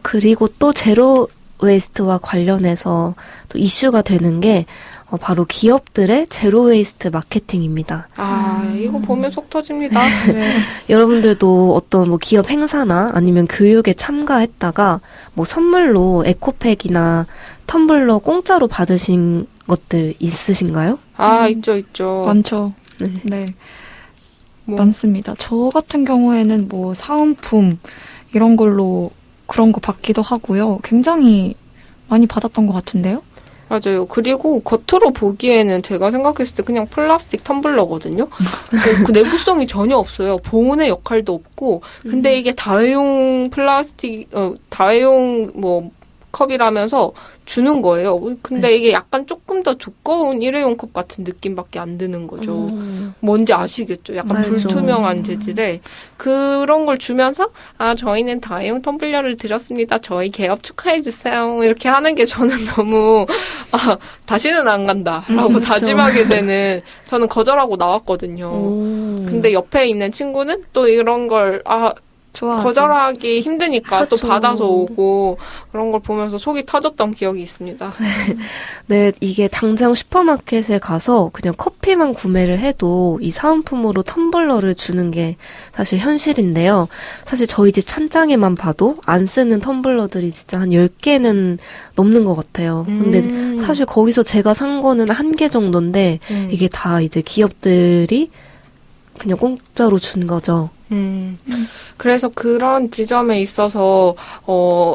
[SPEAKER 6] 그리고 또 제로 웨이스트와 관련해서 또 이슈가 되는 게 바로 기업들의 제로 웨이스트 마케팅입니다.
[SPEAKER 2] 이거 보면 속 터집니다. 네.
[SPEAKER 6] 여러분들도 어떤 뭐 기업 행사나 아니면 교육에 참가했다가 뭐 선물로 에코백이나 텀블러 공짜로 받으신 것들 있으신가요?
[SPEAKER 2] 있죠.
[SPEAKER 1] 많죠. 네. 많습니다. 저 같은 경우에는 뭐 사은품 이런 걸로 그런 거 받기도 하고요. 굉장히 많이 받았던 것 같은데요?
[SPEAKER 2] 맞아요. 그리고 겉으로 보기에는 제가 생각했을 때 그냥 플라스틱 텀블러거든요. 그 내구성이 전혀 없어요. 보온의 역할도 없고. 근데 이게 다회용 다회용 뭐 컵이라면서 주는 거예요. 근데 이게 약간 조금 더 두꺼운 일회용 컵 같은 느낌밖에 안 드는 거죠. 뭔지 아시겠죠? 약간
[SPEAKER 6] 알죠.
[SPEAKER 2] 불투명한 재질에 그런 걸 주면서 저희는 다회용 텀블러를 드렸습니다. 저희 개업 축하해 주세요. 이렇게 하는 게 저는 너무 다시는 안 간다라고 다짐하게 되는 저는 거절하고 나왔거든요. 근데 옆에 있는 친구는 또 이런 걸
[SPEAKER 1] 좋아하죠.
[SPEAKER 2] 거절하기 힘드니까 또
[SPEAKER 6] 그쵸.
[SPEAKER 2] 받아서 오고 그런 걸 보면서 속이 터졌던 기억이 있습니다.
[SPEAKER 6] 네, 이게 당장 슈퍼마켓에 가서 그냥 커피만 구매를 해도 이 사은품으로 텀블러를 주는 게 사실 현실인데요. 사실 저희 집 찬장에만 봐도 안 쓰는 텀블러들이 진짜 한 10개는 넘는 것 같아요. 근데 사실 거기서 제가 산 거는 1개 정도인데 이게 다 이제 기업들이 그냥 공짜로 준 거죠.
[SPEAKER 2] 그래서 그런 지점에 있어서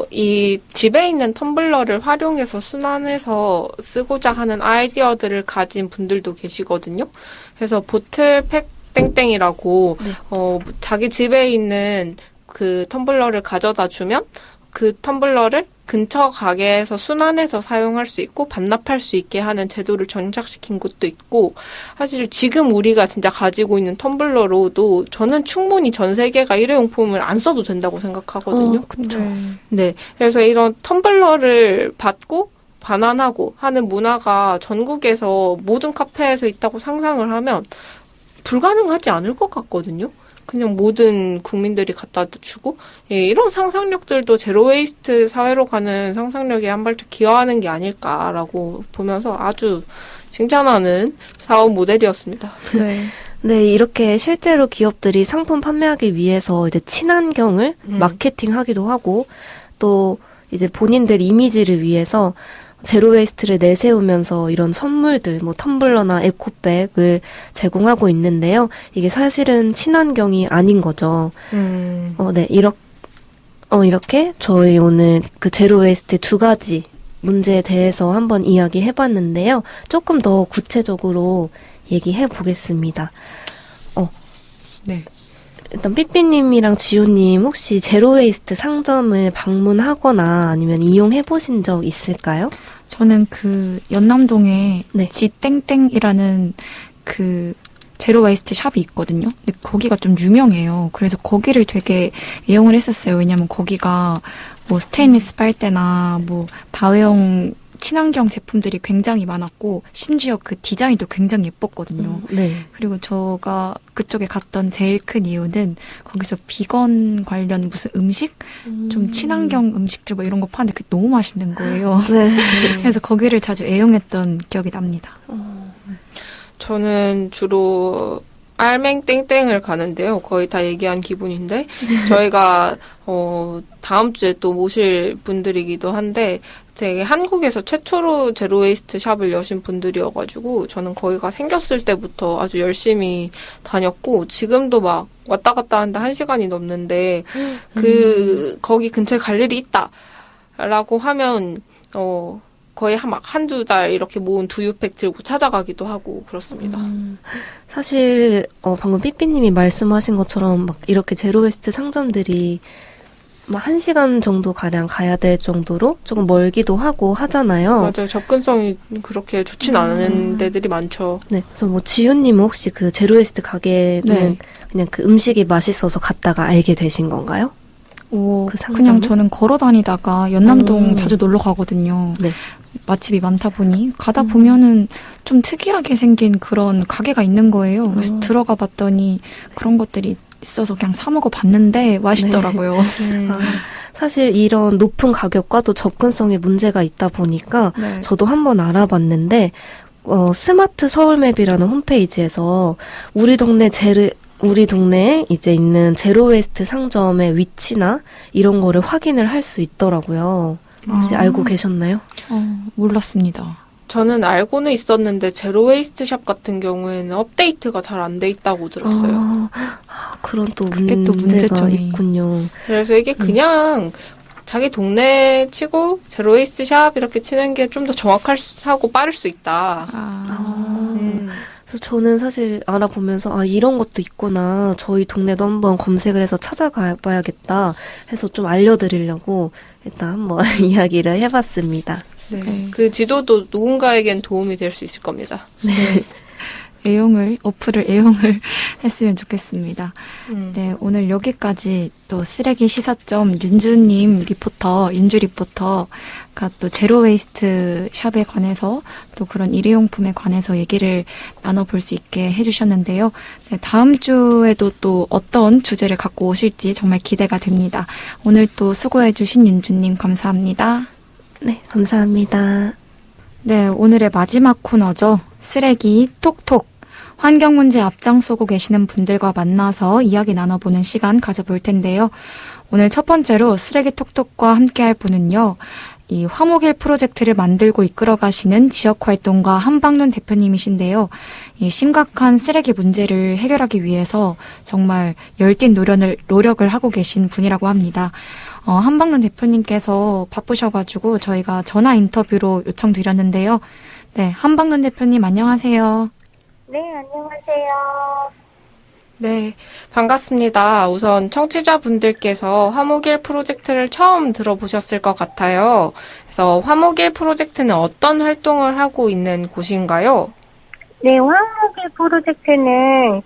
[SPEAKER 2] 이 집에 있는 텀블러를 활용해서 순환해서 쓰고자 하는 아이디어들을 가진 분들도 계시거든요. 그래서 보틀팩 땡땡이라고 자기 집에 있는 그 텀블러를 가져다 주면 그 텀블러를 근처 가게에서 순환해서 사용할 수 있고 반납할 수 있게 하는 제도를 정착시킨 곳도 있고 사실 지금 우리가 진짜 가지고 있는 텀블러로도 저는 충분히 전 세계가 일회용품을 안 써도 된다고 생각하거든요.
[SPEAKER 6] 그쵸.
[SPEAKER 2] 네. 그래서 이런 텀블러를 받고 반환하고 하는 문화가 전국에서 모든 카페에서 있다고 상상을 하면 불가능하지 않을 것 같거든요. 그냥 모든 국민들이 갖다 주고 이런 상상력들도 제로웨이스트 사회로 가는 상상력에 한 발짝 기여하는 게 아닐까라고 보면서 아주 칭찬하는 사업 모델이었습니다.
[SPEAKER 1] 네.
[SPEAKER 6] 네, 이렇게 실제로 기업들이 상품 판매하기 위해서 이제 친환경을 마케팅하기도 하고 또 이제 본인들 이미지를 위해서 제로웨이스트를 내세우면서 이런 선물들, 뭐 텀블러나 에코백을 제공하고 있는데요. 이게 사실은 친환경이 아닌 거죠. 네, 이렇게 저희 오늘 그 제로웨이스트 2가지 문제에 대해서 한번 이야기해봤는데요. 조금 더 구체적으로 얘기해 보겠습니다.
[SPEAKER 2] 네.
[SPEAKER 6] 일단 삐삐님이랑 지호님 혹시 제로웨이스트 상점을 방문하거나 아니면 이용해 보신 적 있을까요?
[SPEAKER 1] 저는 그 연남동에
[SPEAKER 6] 네.
[SPEAKER 1] 지땡땡이라는 그 제로 웨이스트 샵이 있거든요. 근데 거기가 좀 유명해요. 그래서 거기를 되게 이용을 했었어요. 왜냐면 거기가 뭐 스테인리스 빨대나 뭐 다회용 친환경 제품들이 굉장히 많았고 심지어 그 디자인도 굉장히 예뻤거든요.
[SPEAKER 6] 네.
[SPEAKER 1] 그리고 제가 그쪽에 갔던 제일 큰 이유는 거기서 비건 관련 무슨 음식? 좀 친환경 음식들 뭐 이런 거 파는데 그게 너무 맛있는 거예요.
[SPEAKER 6] 네.
[SPEAKER 1] 그래서 거기를 자주 애용했던 기억이 납니다.
[SPEAKER 2] 저는 주로 알맹땡땡을 가는데요. 거의 다 얘기한 기분인데 저희가 다음 주에 또 모실 분들이기도 한데 되게 한국에서 최초로 제로웨이스트 샵을 여신 분들이어가지고 저는 거기가 생겼을 때부터 아주 열심히 다녔고 지금도 막 왔다 갔다 하는데 1시간이 넘는데 거기 근처에 갈 일이 있다라고 하면 거의 한두 달 이렇게 모은 두유팩 들고 찾아가기도 하고 그렇습니다.
[SPEAKER 6] 사실 방금 삐삐님이 말씀하신 것처럼 막 이렇게 제로웨이스트 상점들이 막 1시간 정도 가량 가야 될 정도로 조금 멀기도 하고 하잖아요.
[SPEAKER 2] 맞아요. 접근성이 그렇게 좋진 않은 데들이 많죠.
[SPEAKER 6] 네. 그래서 뭐 지윤님은 혹시 그 제로웨이스트 가게는
[SPEAKER 1] 네.
[SPEAKER 6] 그냥 그 음식이 맛있어서 갔다가 알게 되신 건가요? 그 상점은?
[SPEAKER 1] 그냥 저는 걸어 다니다가 연남동
[SPEAKER 6] 음.
[SPEAKER 1] 자주 놀러 가거든요.
[SPEAKER 6] 네.
[SPEAKER 1] 맛집이 많다 보니 가다 보면은 좀 특이하게 생긴 그런 가게가 있는 거예요. 그래서 들어가 봤더니 그런 것들이 있어서 그냥 사 먹어 봤는데 맛있더라고요.
[SPEAKER 6] 아, 사실 이런 높은 가격과도 접근성에 문제가 있다 보니까
[SPEAKER 1] 네.
[SPEAKER 6] 저도 한번 알아봤는데 스마트 서울맵이라는 홈페이지에서 우리 동네에 이제 있는 제로웨이스트 상점의 위치나 이런 거를 확인을 할 수 있더라고요. 혹시 알고 계셨나요?
[SPEAKER 1] 몰랐습니다.
[SPEAKER 2] 저는 알고는 있었는데 제로웨이스트 샵 같은 경우에는 업데이트가 잘 안 돼 있다고 들었어요.
[SPEAKER 6] 그런 또
[SPEAKER 1] 그게 또
[SPEAKER 6] 문제가
[SPEAKER 1] 문제점이.
[SPEAKER 6] 있군요.
[SPEAKER 2] 그래서 이게 그냥 자기 동네 치고 제로웨이스트 샵 이렇게 치는 게 좀 더 정확하고 빠를 수 있다.
[SPEAKER 6] 그래서 저는 사실 알아보면서 이런 것도 있구나. 저희 동네도 한번 검색을 해서 찾아가 봐야겠다 해서 좀 알려드리려고 일단 한번 이야기를 해봤습니다.
[SPEAKER 2] 네. 그 지도도 누군가에겐 도움이 될 수 있을 겁니다.
[SPEAKER 1] 어플을 애용을 했으면 좋겠습니다.
[SPEAKER 2] 음.
[SPEAKER 1] 네, 오늘 여기까지 또 쓰레기 시사점 윤주 리포터가 또 제로웨이스트 샵에 관해서 또 그런 일회용품에 관해서 얘기를 나눠볼 수 있게 해주셨는데요. 네, 다음 주에도 또 어떤 주제를 갖고 오실지 정말 기대가 됩니다. 오늘 또 수고해주신 윤주님 감사합니다.
[SPEAKER 6] 네, 감사합니다.
[SPEAKER 1] 네, 오늘의 마지막 코너죠. 쓰레기 톡톡. 환경 문제 앞장서고 계시는 분들과 만나서 이야기 나눠보는 시간 가져볼 텐데요. 오늘 첫 번째로 쓰레기 톡톡과 함께할 분은요. 이 화목일 프로젝트를 만들고 이끌어 가시는 지역활동가 한방눈 대표님이신데요. 이 심각한 쓰레기 문제를 해결하기 위해서 정말 열띤 노력을 하고 계신 분이라고 합니다. 한방눈 대표님께서 바쁘셔가지고 저희가 전화 인터뷰로 요청드렸는데요. 네, 한방눈 대표님 안녕하세요.
[SPEAKER 3] 네, 안녕하세요.
[SPEAKER 2] 네, 반갑습니다. 우선 청취자분들께서 화목일 프로젝트를 처음 들어보셨을 것 같아요. 그래서 화목일 프로젝트는 어떤 활동을 하고 있는 곳인가요?
[SPEAKER 3] 네, 화목일 프로젝트는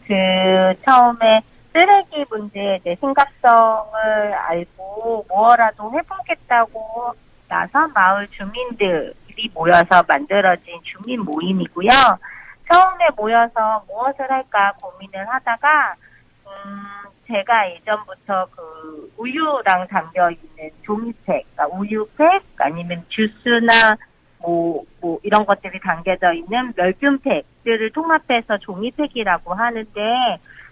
[SPEAKER 3] 처음에 쓰레기 문제의 심각성을 알고 무엇라도 해보겠다고 나서 마을 주민들이 모여서 만들어진 주민 모임이고요. 처음에 모여서 무엇을 할까 고민을 하다가 제가 예전부터 그 우유랑 담겨 있는 종이팩, 그러니까 우유팩 아니면 주스나 뭐 이런 것들이 담겨져 있는 멸균팩들을 통합해서 종이팩이라고 하는데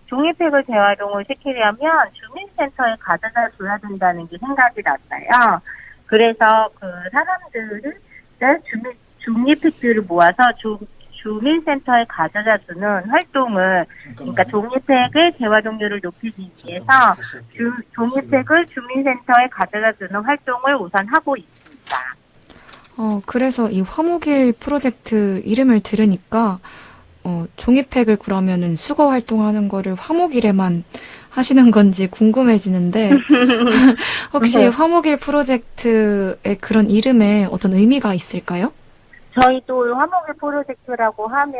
[SPEAKER 3] 종이팩을 재활용을 시키려면 주민센터에 가져다 줘야 된다는 게 생각이 났어요. 그래서 그 사람들을 종이팩들을 모아서 주민센터에 가져다 주는 활동을, 그러니까 종이팩의 재활용률을 높이기 위해서 종이팩을 주민센터에 가져다 주는 활동을 우선 하고 있습니다.
[SPEAKER 1] 그래서 이 화목일 프로젝트 이름을 들으니까 종이팩을 그러면은 수거 활동하는 거를 화목일에만 하시는 건지 궁금해지는데 혹시
[SPEAKER 3] 네.
[SPEAKER 1] 화목일 프로젝트의 그런 이름에 어떤 의미가 있을까요?
[SPEAKER 3] 저희도 화목일 프로젝트라고 하면,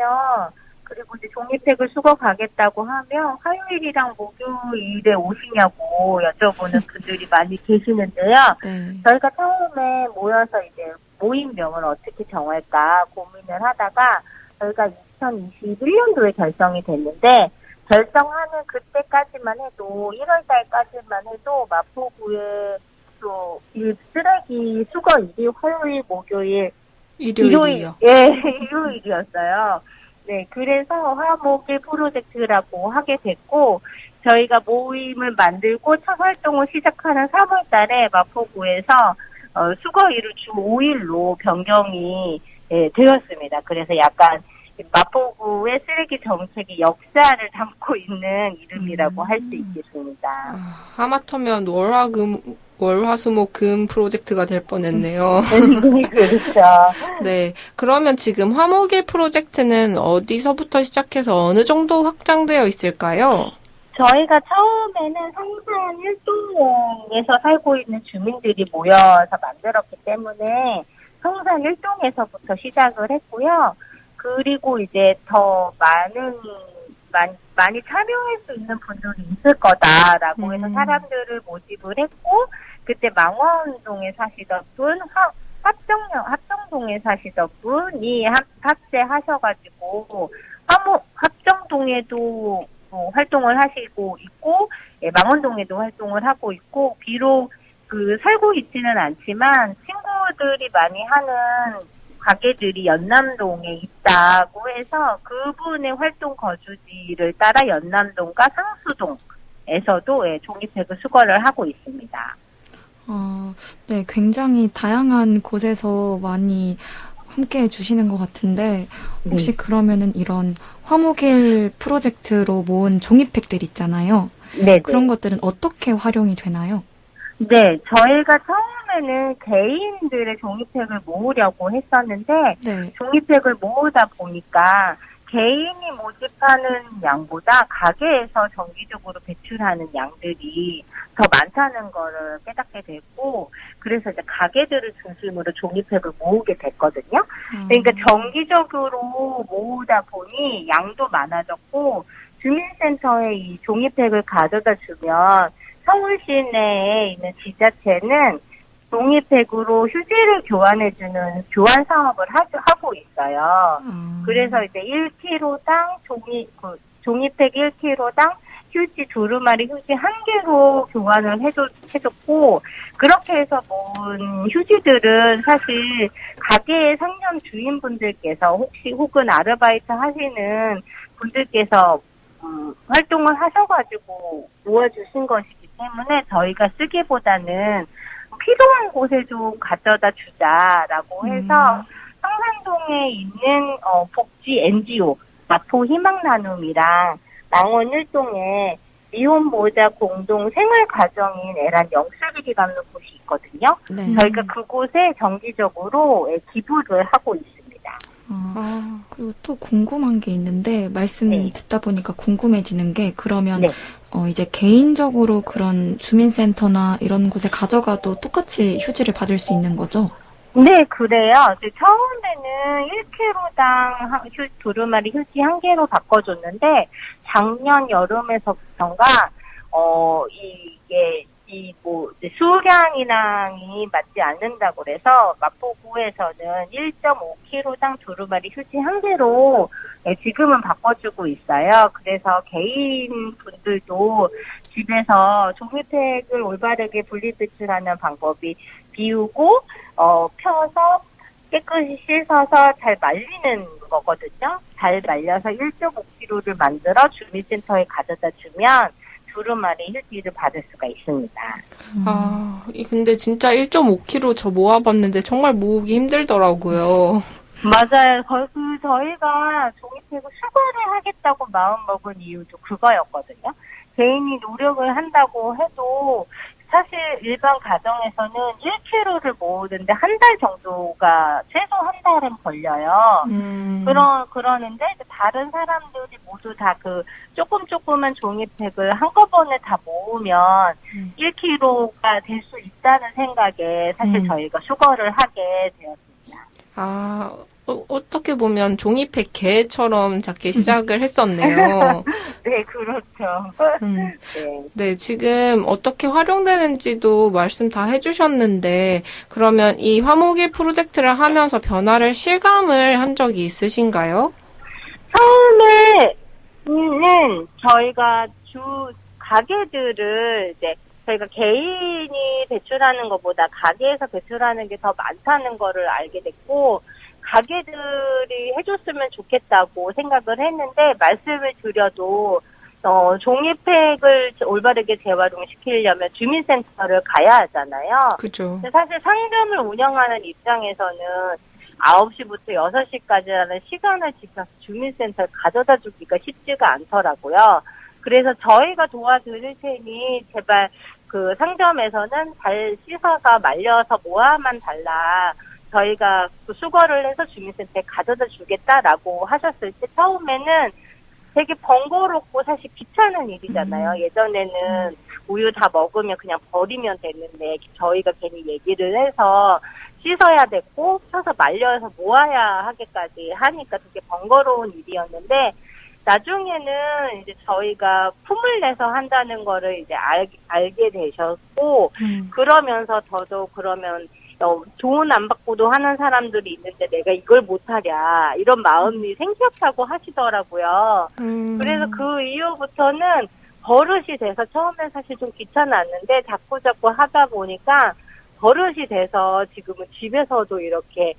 [SPEAKER 3] 그리고 이제 종이팩을 수거 가겠다고 하면, 화요일이랑 목요일에 오시냐고 여쭤보는 분들이 많이 계시는데요.
[SPEAKER 1] 네.
[SPEAKER 3] 저희가 처음에 모여서 이제 모임명을 어떻게 정할까 고민을 하다가, 저희가 2021년도에 결성이 됐는데, 결성하는 그때까지만 해도, 1월달까지만 해도 마포구에 또 이 쓰레기 수거일이 화요일, 목요일,
[SPEAKER 2] 일요일이요.
[SPEAKER 3] 예, 일요일이었어요. 네, 그래서 화목일 프로젝트라고 하게 됐고, 저희가 모임을 만들고 첫 활동을 시작하는 3월 달에 마포구에서 수거일을 주 5일로 변경이 되었습니다. 그래서 약간 마포구의 쓰레기 정책의 역사를 담고 있는 이름이라고 할 수 있겠습니다.
[SPEAKER 2] 하마터면 월화수목금 프로젝트가 될 뻔했네요.
[SPEAKER 3] 네, 그렇죠.
[SPEAKER 2] 네. 그러면 지금 화목일 프로젝트는 어디서부터 시작해서 어느 정도 확장되어 있을까요?
[SPEAKER 3] 저희가 처음에는 성산 일동에서 살고 있는 주민들이 모여서 만들었기 때문에 성산 일동에서부터 시작을 했고요. 그리고 이제 더 많이 참여할 수 있는 분들이 있을 거다라고 해서 사람들을 모집을 했고, 그때 망원동에 사시던 분, 합정동에 사시던 분이 합세하셔가지고, 합정동에도 활동을 하시고 있고, 예, 망원동에도 활동을 하고 있고, 비록 살고 있지는 않지만 친구들이 많이 하는 가게들이 연남동에 있다고 해서 그분의 활동 거주지를 따라 연남동과 상수동에서도 예, 종이팩을 수거를 하고 있습니다.
[SPEAKER 1] 네, 굉장히 다양한 곳에서 많이 함께 해주시는 것 같은데, 혹시 그러면은 이런 화목일 프로젝트로 모은 종이팩들 있잖아요.
[SPEAKER 3] 네.
[SPEAKER 1] 그런 것들은 어떻게 활용이 되나요?
[SPEAKER 3] 네, 저희가 처음에는 개인들의 종이팩을 모으려고 했었는데,
[SPEAKER 1] 네.
[SPEAKER 3] 종이팩을 모으다 보니까 개인이 모집하는 양보다 가게에서 정기적으로 배출하는 양들이 더 많다는 거를 깨닫게 됐고, 그래서 이제 가게들을 중심으로 종이팩을 모으게 됐거든요. 그러니까 정기적으로 모으다 보니 양도 많아졌고, 주민센터에 이 종이팩을 가져다 주면 서울 시내에 있는 지자체는 종이팩으로 휴지를 교환해주는 교환 사업을 하고 있어요. 그래서 이제 1kg당 종이팩 1kg당 휴지 두루마리 휴지 1개로 교환을 해줬고, 그렇게 해서 모은 휴지들은 사실 가게의 상점 주인분들께서 혹은 아르바이트 하시는 분들께서 활동을 하셔가지고 모아주신 것이기 때문에 저희가 쓰기보다는 필요한 곳에 좀 가져다 주자라고 해서 성산동에 있는 복지 NGO 마포 희망나눔이랑 망원 일동에 미혼모자 공동 생활가정인 애란 영수기라는 곳이 있거든요.
[SPEAKER 1] 네.
[SPEAKER 3] 저희가 그곳에 정기적으로 기부를 하고 있습니다.
[SPEAKER 1] 그리고 또 궁금한 게 있는데, 말씀
[SPEAKER 3] 네.
[SPEAKER 1] 듣다 보니까 궁금해지는 게, 그러면
[SPEAKER 3] 네.
[SPEAKER 1] 이제 개인적으로 그런 주민센터나 이런 곳에 가져가도 똑같이 휴지를 받을 수 있는 거죠?
[SPEAKER 3] 네, 그래요. 처음에는 1kg당 두루마리 휴지 1개로 바꿔줬는데, 작년 여름에서부터인가, 수량이랑이 맞지 않는다고 그래서, 마포구에서는 1.5kg당 두루마리 휴지 1개로 지금은 바꿔주고 있어요. 그래서 개인 분들도 집에서 종이팩을 올바르게 분리배출하는 방법이 비우고, 펴서 깨끗이 씻어서 잘 말리는 거거든요. 잘 말려서 1.5kg를 만들어 주민센터에 가져다 주면 두루마리 휴지를 받을 수가 있습니다.
[SPEAKER 2] 근데 진짜 1.5kg 저 모아봤는데 정말 모으기 힘들더라고요.
[SPEAKER 3] 맞아요. 저희가 종이팩을 수거를 하겠다고 마음먹은 이유도 그거였거든요. 개인이 노력을 한다고 해도 사실 일반 가정에서는 1kg를 모으는데 한 달 정도가 최소 한 달은 걸려요. 그러는데 다른 사람들이 모두 다 조그만 종이팩을 한꺼번에 다 모으면 1kg가 될 수 있다는 생각에 사실 저희가 수거를 하게 되었습니다.
[SPEAKER 2] 어떻게 보면 종이팩 개처럼 작게 시작을 했었네요.
[SPEAKER 3] 네, 그렇죠.
[SPEAKER 2] 네, 지금 어떻게 활용되는지도 말씀 다 해주셨는데, 그러면 이 화목일 프로젝트를 하면서 변화를 실감을 한 적이 있으신가요?
[SPEAKER 3] 처음에는 저희가 가게들을 저희가 개인이 배출하는 것보다 가게에서 배출하는 게 더 많다는 거를 알게 됐고, 가게들이 해줬으면 좋겠다고 생각을 했는데, 말씀을 드려도 종이팩을 올바르게 재활용시키려면 주민센터를 가야 하잖아요.
[SPEAKER 2] 그죠.
[SPEAKER 3] 사실 상점을 운영하는 입장에서는 9시부터 6시까지라는 시간을 지켜서 주민센터에 가져다 주기가 쉽지가 않더라고요. 그래서 저희가 도와드릴 테니 제발 상점에서는 잘 씻어서 말려서 모아만 달라. 저희가 수거를 해서 주민센터에 가져다 주겠다라고 하셨을 때 처음에는 되게 번거롭고 사실 귀찮은 일이잖아요. 예전에는 우유 다 먹으면 그냥 버리면 되는데 저희가 괜히 얘기를 해서 씻어야 됐고 펴서 말려서 모아야 하기까지 하니까 되게 번거로운 일이었는데 나중에는 이제 저희가 품을 내서 한다는 거를 이제 알게 되셨고 그러면서 더더욱 그러면 돈 안 받고도 하는 사람들이 있는데 내가 이걸 못하랴 이런 마음이 생겼다고 하시더라고요. 그래서 그 이후부터는 버릇이 돼서 처음엔 사실 좀 귀찮았는데 자꾸 하다 보니까 버릇이 돼서 지금은 집에서도 이렇게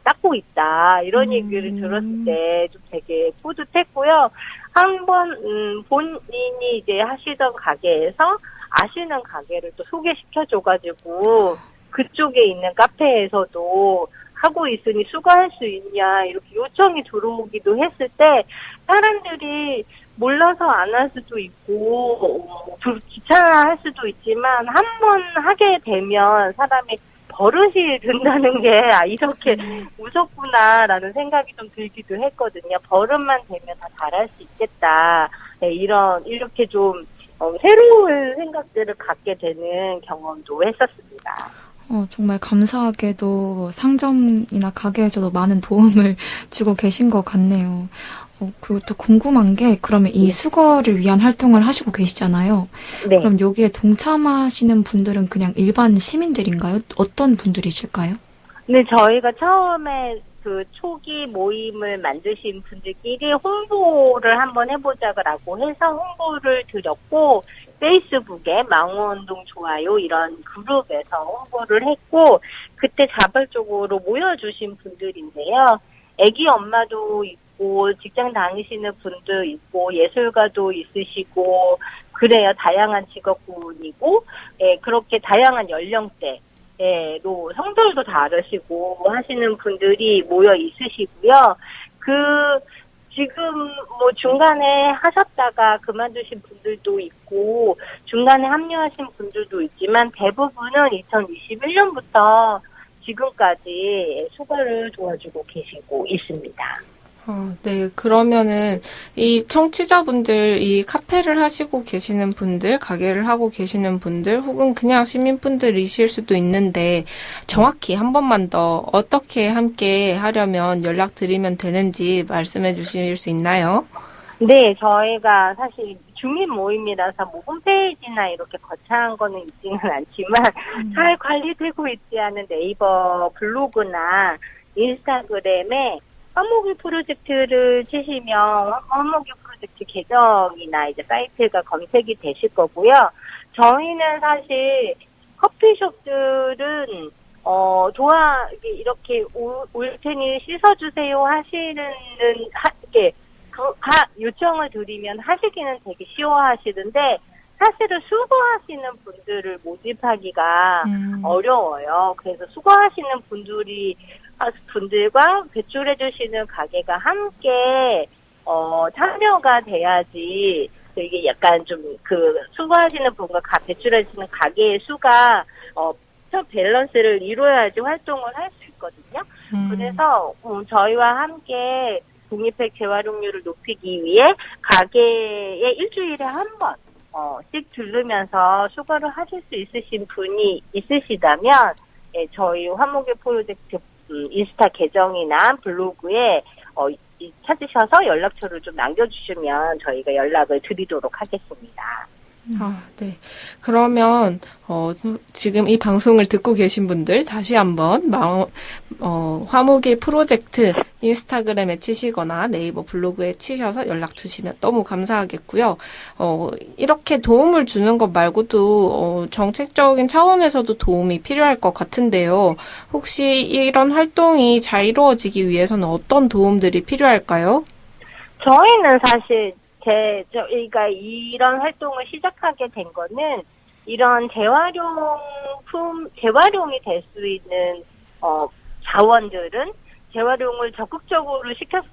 [SPEAKER 3] 닦고 있다 이런 얘기를 들었을 때 좀 되게 뿌듯했고요. 한번 본인이 이제 하시던 가게에서 아시는 가게를 또 소개시켜줘가지고 그쪽에 있는 카페에서도 하고 있으니 수거할 수 있냐 이렇게 요청이 들어오기도 했을 때 사람들이 몰라서 안 할 수도 있고 귀찮아할 수도 있지만 한 번 하게 되면 사람이 버릇이 된다는 게 이렇게 무섭구나라는 생각이 좀 들기도 했거든요. 버릇만 되면 다 잘할 수 있겠다. 네, 이렇게 좀 새로운 생각들을 갖게 되는 경험도 했었습니다.
[SPEAKER 1] 정말 감사하게도 상점이나 가게에서도 많은 도움을 주고 계신 것 같네요. 그리고 또 궁금한 게 그러면 이 수거를 위한 활동을 하시고 계시잖아요.
[SPEAKER 3] 네.
[SPEAKER 1] 그럼 여기에 동참하시는 분들은 그냥 일반 시민들인가요? 어떤 분들이실까요?
[SPEAKER 3] 네, 저희가 처음에 그 초기 모임을 만드신 분들끼리 홍보를 한번 해보자고 해서 홍보를 드렸고 페이스북에 망원동 좋아요 이런 그룹에서 홍보를 했고 그때 자발적으로 모여주신 분들인데요. 아기 엄마도 있고 직장 다니시는 분도 있고 예술가도 있으시고 그래요. 다양한 직업군이고 그렇게 다양한 연령대 로 성별도 다르시고 하시는 분들이 모여 있으시고요. 지금 뭐 중간에 하셨다가 그만두신 분들도 있고 중간에 합류하신 분들도 있지만 대부분은 2021년부터 지금까지 수거를 도와주고 계시고 있습니다.
[SPEAKER 2] 네. 그러면은 이 청취자분들, 이 카페를 하시고 계시는 분들, 가게를 하고 계시는 분들, 혹은 그냥 시민분들이실 수도 있는데 정확히 한 번만 더 어떻게 함께 하려면 연락드리면 되는지 말씀해 주실 수 있나요?
[SPEAKER 3] 네, 저희가 사실 주민 모임이라서 뭐 홈페이지나 이렇게 거창한 거는 있지는 않지만 잘 관리되고 있지 않은 네이버 블로그나 인스타그램에 화목일 프로젝트를 치시면 화목일 프로젝트 계정이나 이제 사이트가 검색이 되실 거고요. 저희는 사실 커피숍들은 이렇게 올 테니 씻어주세요 하시는 요청을 드리면 하시기는 되게 쉬워하시는데 사실은 수거하시는 분들을 모집하기가 어려워요. 그래서 수거하시는 분들과 배출해 주시는 가게가 함께 참여가 돼야지 이게 약간 좀 수거하시는 분과 배출하시는 가게의 수가 밸런스를 이루어야지 활동을 할 수 있거든요. 그래서 저희와 함께 종이팩 재활용률을 높이기 위해 가게에 일주일에 한 번씩 들르면서 수거를 하실 수 있으신 분이 있으시다면 저희 화목일 프로젝트 인스타 계정이나 블로그에 찾으셔서 연락처를 좀 남겨주시면 저희가 연락을 드리도록 하겠습니다.
[SPEAKER 2] 네. 그러면 지금 이 방송을 듣고 계신 분들 다시 한번 화목일 프로젝트 인스타그램에 치시거나 네이버 블로그에 치셔서 연락 주시면 너무 감사하겠고요. 이렇게 도움을 주는 것 말고도 정책적인 차원에서도 도움이 필요할 것 같은데요. 혹시 이런 활동이 잘 이루어지기 위해서는 어떤 도움들이 필요할까요?
[SPEAKER 3] 저희는 사실 저희가 이런 활동을 시작하게 된 거는 이런 재활용이 될 수 있는 자원들은 재활용을 적극적으로 시켜야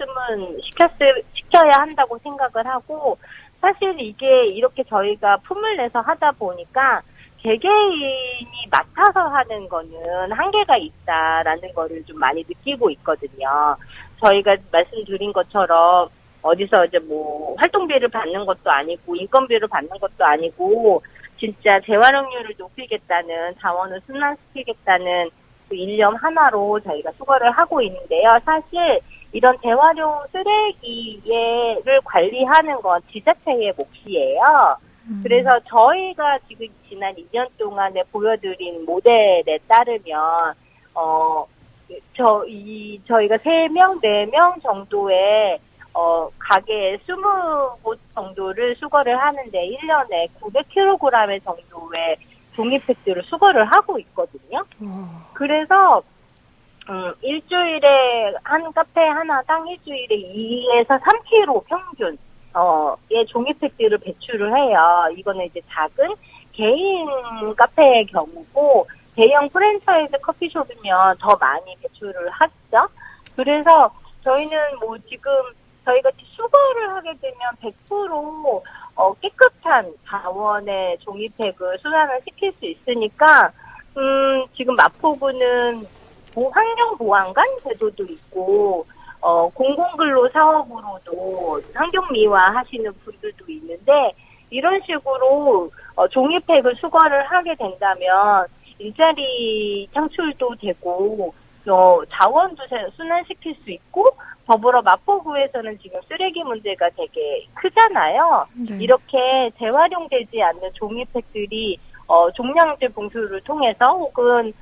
[SPEAKER 3] 한다고 생각을 하고 사실 이게 이렇게 저희가 품을 내서 하다 보니까 개개인이 맡아서 하는 거는 한계가 있다라는 거를 좀 많이 느끼고 있거든요. 저희가 말씀드린 것처럼 어디서 이제 뭐 활동비를 받는 것도 아니고 인건비를 받는 것도 아니고 진짜 재활용률을 높이겠다는 자원을 순환시키겠다는 그 일념 하나로 저희가 수거를 하고 있는데요. 사실 이런 재활용 쓰레기를 관리하는 건 지자체의 몫이에요. 그래서 저희가 지금 지난 2년 동안에 보여드린 모델에 따르면 저희가 3명, 4명 정도의 가게에 20곳 정도를 수거를 하는데 1년에 900kg의 정도의 종이팩들을 수거를 하고 있거든요. 그래서 일주일에 한 카페 하나당 일주일에 2에서 3kg 평균 의 종이팩들을 배출을 해요. 이거는 이제 작은 개인 카페의 경우고 대형 프랜차이즈 커피숍이면 더 많이 배출을 하죠. 그래서 저희는 뭐 지금 저희가 수거를 하게 되면 100% 깨끗한 자원의 종이팩을 순환을 시킬 수 있으니까 지금 마포구는 환경보안관 제도도 있고 공공근로 사업으로도 환경미화 하시는 분들도 있는데 이런 식으로 종이팩을 수거를 하게 된다면 일자리 창출도 되고 자원도 순환시킬 수 있고 더불어 마포구에서는 지금 쓰레기 문제가 되게 크잖아요.
[SPEAKER 1] 네.
[SPEAKER 3] 이렇게 재활용되지 않는 종이팩들이 종량제 봉투를 통해서 혹은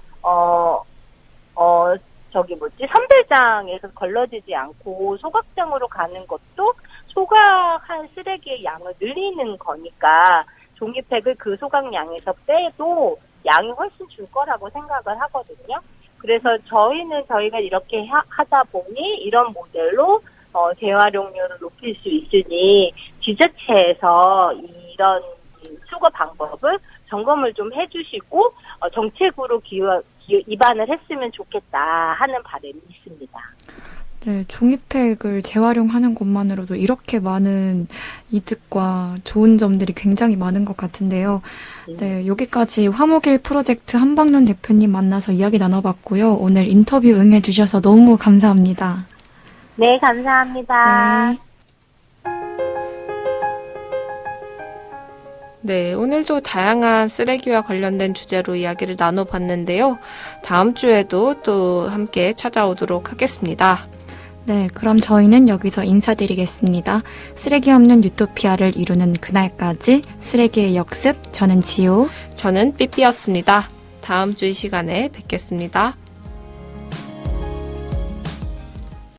[SPEAKER 3] 선별장에서 걸러지지 않고 소각장으로 가는 것도 소각한 쓰레기의 양을 늘리는 거니까 종이팩을 그 소각량에서 빼도 양이 훨씬 줄 거라고 생각을 하거든요. 그래서 저희가 이렇게 하다 보니 이런 모델로 재활용률을 높일 수 있으니 지자체에서 이런 수거 방법을 점검을 좀 해주시고 정책으로 입안을 했으면 좋겠다 하는 바람이 있습니다.
[SPEAKER 1] 네, 종이팩을 재활용하는 것만으로도 이렇게 많은 이득과 좋은 점들이 굉장히 많은 것 같은데요. 네, 여기까지 화목일 프로젝트 한방론 대표님 만나서 이야기 나눠봤고요. 오늘 인터뷰 응해주셔서 너무 감사합니다.
[SPEAKER 3] 네, 감사합니다.
[SPEAKER 1] 네.
[SPEAKER 2] 네, 오늘도 다양한 쓰레기와 관련된 주제로 이야기를 나눠봤는데요. 다음 주에도 또 함께 찾아오도록 하겠습니다.
[SPEAKER 1] 네, 그럼 저희는 여기서 인사드리겠습니다. 쓰레기 없는 유토피아를 이루는 그날까지 쓰레기의 역습, 저는 지호.
[SPEAKER 2] 저는 삐삐였습니다. 다음 주 이 시간에 뵙겠습니다.